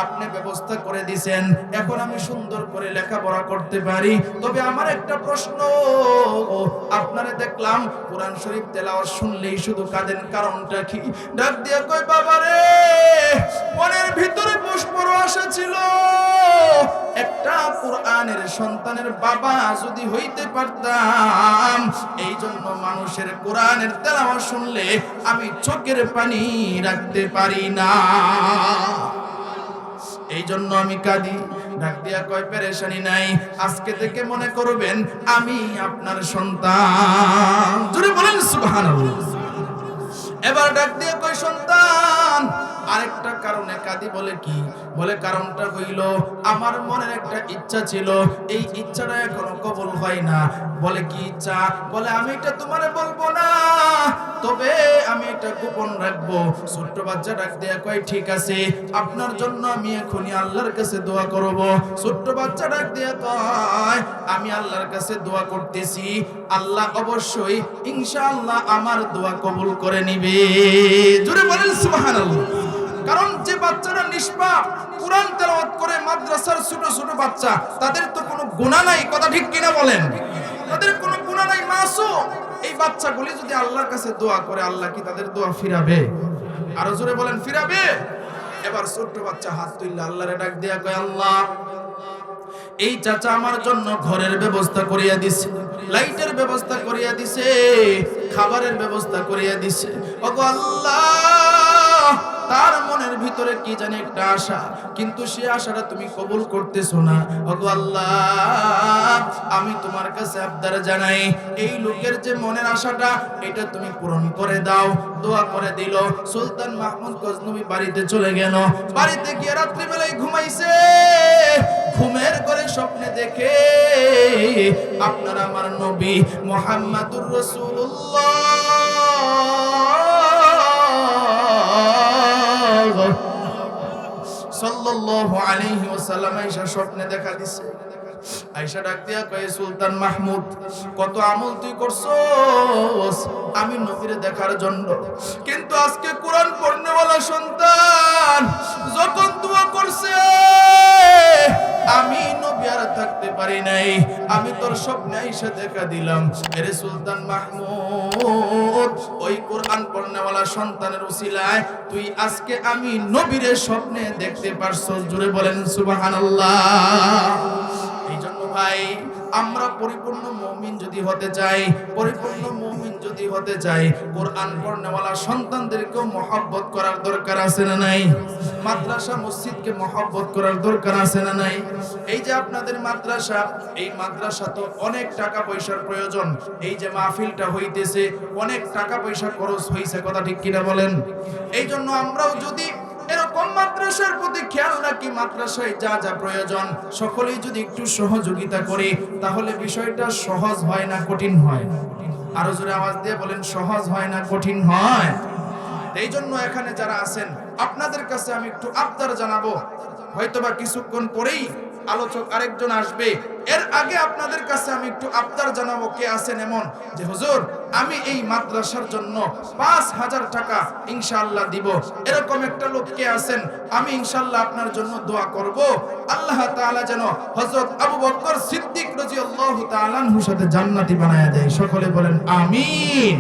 আপনি ব্যবস্থা করে দিছেন, এখন আমি সুন্দর করে লেখাপড়া করতে পারি, তবে আমার একটা প্রশ্ন, আপনারে দেখলাম কোরআন শরীফ তেলাওয়াত শুনলেই শুধু কাঁদেন, কারণটা কি? ডাক দিয়া কয়, বাবা রে মনের ভিতরে বড় আশা ছিল, একটা কোরআনের সন্তানের বাবা যদি হইতে পারতাম। এই জন্য মানুষের কোরআনের তেলাওয়াত শুনলে আমি চোখের পানি রাখতে পারি না, এই জন্য আমি কাঁদি। ডাক দিয়া কয়, পেরেশানি নাই, আজকে থেকে মনে করবেন আমি আপনার সন্তান। জোরে বলেন সুবহানাল্লাহ। এবার ডাক দিয়া কয়, সন্তান আরেকটা কারণে কাঁদি। বলে কি? বলে কারণটা হইল আমার মনের একটা ইচ্ছা ছিল, এই ইচ্ছাটা এখনো কবুল হয় না। বলে কি ইচ্ছা? বলে আমি এটা তোমারে বলবো না, তবে আমি এটা গোপন রাখবো। ছোট্ট বাচ্চা ডাক দিয়া কয়, ঠিক আছে, আপনার জন্য আমি এখনই আল্লাহর কাছে দোয়া করব। ছোট্ট বাচ্চা ডাক দিয়া কয়, আমি আল্লাহর কাছে দোয়া করতেছি, আল্লাহ অবশ্যই ইনশাআল্লাহ আমার দোয়া কবুল করে নিবে। জোরে বলেন সুবহানাল্লাহ। কারণ যে বাচ্চারা নিষ্পাপ কোরআন তেলাওয়াত করে, মাদ্রাসার ছোট ছোট বাচ্চা, তাদের তো কোনো গুনাহ নাই, কথা ঠিক কিনা বলেন? তাদের কোনো গুনাহ নাই, মাসুম। এই বাচ্চাগুলি যদি আল্লাহর কাছে দোয়া করে, আল্লাহ কি তাদের দোয়া ফিরাবে? আরো জোরে বলেন, ফিরাবে? এবার ছোট্ট বাচ্চা হাত তুললে আল্লাহরে ডাক দিয়া কয়, আল্লাহ এই চাচা আমার জন্য ঘরের ব্যবস্থা করিয়া দিছে, লাইটের ব্যবস্থা করিয়া দিছে, খাবারের ব্যবস্থা করিয়া দিছে। ওগো আল্লাহ, তার মনের ভিতরে কি জানি একটা আশা, কিন্তু সে আশাটা তুমি কবুল করতেছো না। ওগো আল্লাহ, আমি তোমার কাছে আবদার জানাই, এই লোকের যে মনের আশাটা এটা তুমি পূরণ করে দাও। দোয়া করে দিল। সুলতান মাহমুদ গজনবী বাড়িতে চলে গেল। বাড়িতে গিয়ে রাত্রিবেলায় ঘুমাইছে। ঘুমের ঘরে স্বপ্নে দেখে আপনার আমার নবী মুহাম্মাদুর রাসূলুল্লাহ সাল্লাল্লাহু আলাইহি ওয়াসাল্লাম আয়েশা স্বপ্নে দেখা দিছে। আয়েশা ডাক দিয়া কয়, সুলতান মাহমুদ কত আমল তুই করছস আমি নবীরে দেখার জন্য, কিন্তু আজকে কোরআন পড়নেওয়ালা সন্তান যখন দোয়া করছে আমি নবী আর থাকতে পারি নাই, আমি তোর স্বপ্নে আয়েশা দেখা দিলাম। আরে সুলতান মাহমুদ, ওই কোরআন পড়নেওয়ালা সন্তানের উসিলায় তুই আজকে আমি নবীরে স্বপ্নে দেখতে পারছস। জোরে বলেন সুবহানাল্লাহ। এই জন্য ভাই, আমরা পরিপূর্ণ মুমিন যদি হতে চাই, পরিপূর্ণ মুমিন যদি হতে চাই, কোরআন পড়নেওয়ালা সন্তানদেরকে মহব্বত করার দরকার আছে না নাই? মাদ্রাসা মসজিদকে মহব্বত করার দরকার আছে না নাই? এই যে আপনাদের মাদ্রাসা, এই মাদ্রাসা তো অনেক টাকা পয়সার প্রয়োজন। এই যে মাহফিলটা হইতেছে অনেক টাকা পয়সা খরচ হইছে, কথা ঠিক কিনা বলেন? এই জন্য আমরাও যদি এরকম মাদ্রাসার প্রতি খেয়াল রাখি, মাদ্রাসায় যা যা প্রয়োজন সকলেই যদি একটু সহযোগিতা করি, তাহলে বিষয়টা সহজ হয় না কঠিন হয়? আরো জোরে আওয়াজ দিয়ে বলেন, সহজ হয় না কঠিন হয়? এই জন্য এখানে যারা আছেন আপনাদের কাছে আমি একটু আবদার জানাবো, হয়তোবা কিছুক্ষণ পরেই আলোচক আরেকজন আসবে, এর আগে আপনাদের কাছে আমি একটু আবদার জানাবো, কে আছেন এমন যে হুজুর আমি এই মাদ্রাসার জন্য ৫,০০০ টাকা ইনশাআল্লাহ দিব, এরকম একটা লোক কে আছেন? আমি ইনশাআল্লাহ আপনার জন্য দোয়া করব, আল্লাহ তাআলা যেন হযরত আবু বকর সিদ্দিক রাদিয়াল্লাহু তাআলা আনহুর সাথে জান্নাতি বানায়া দেয়। সকলে বলেন আমিন।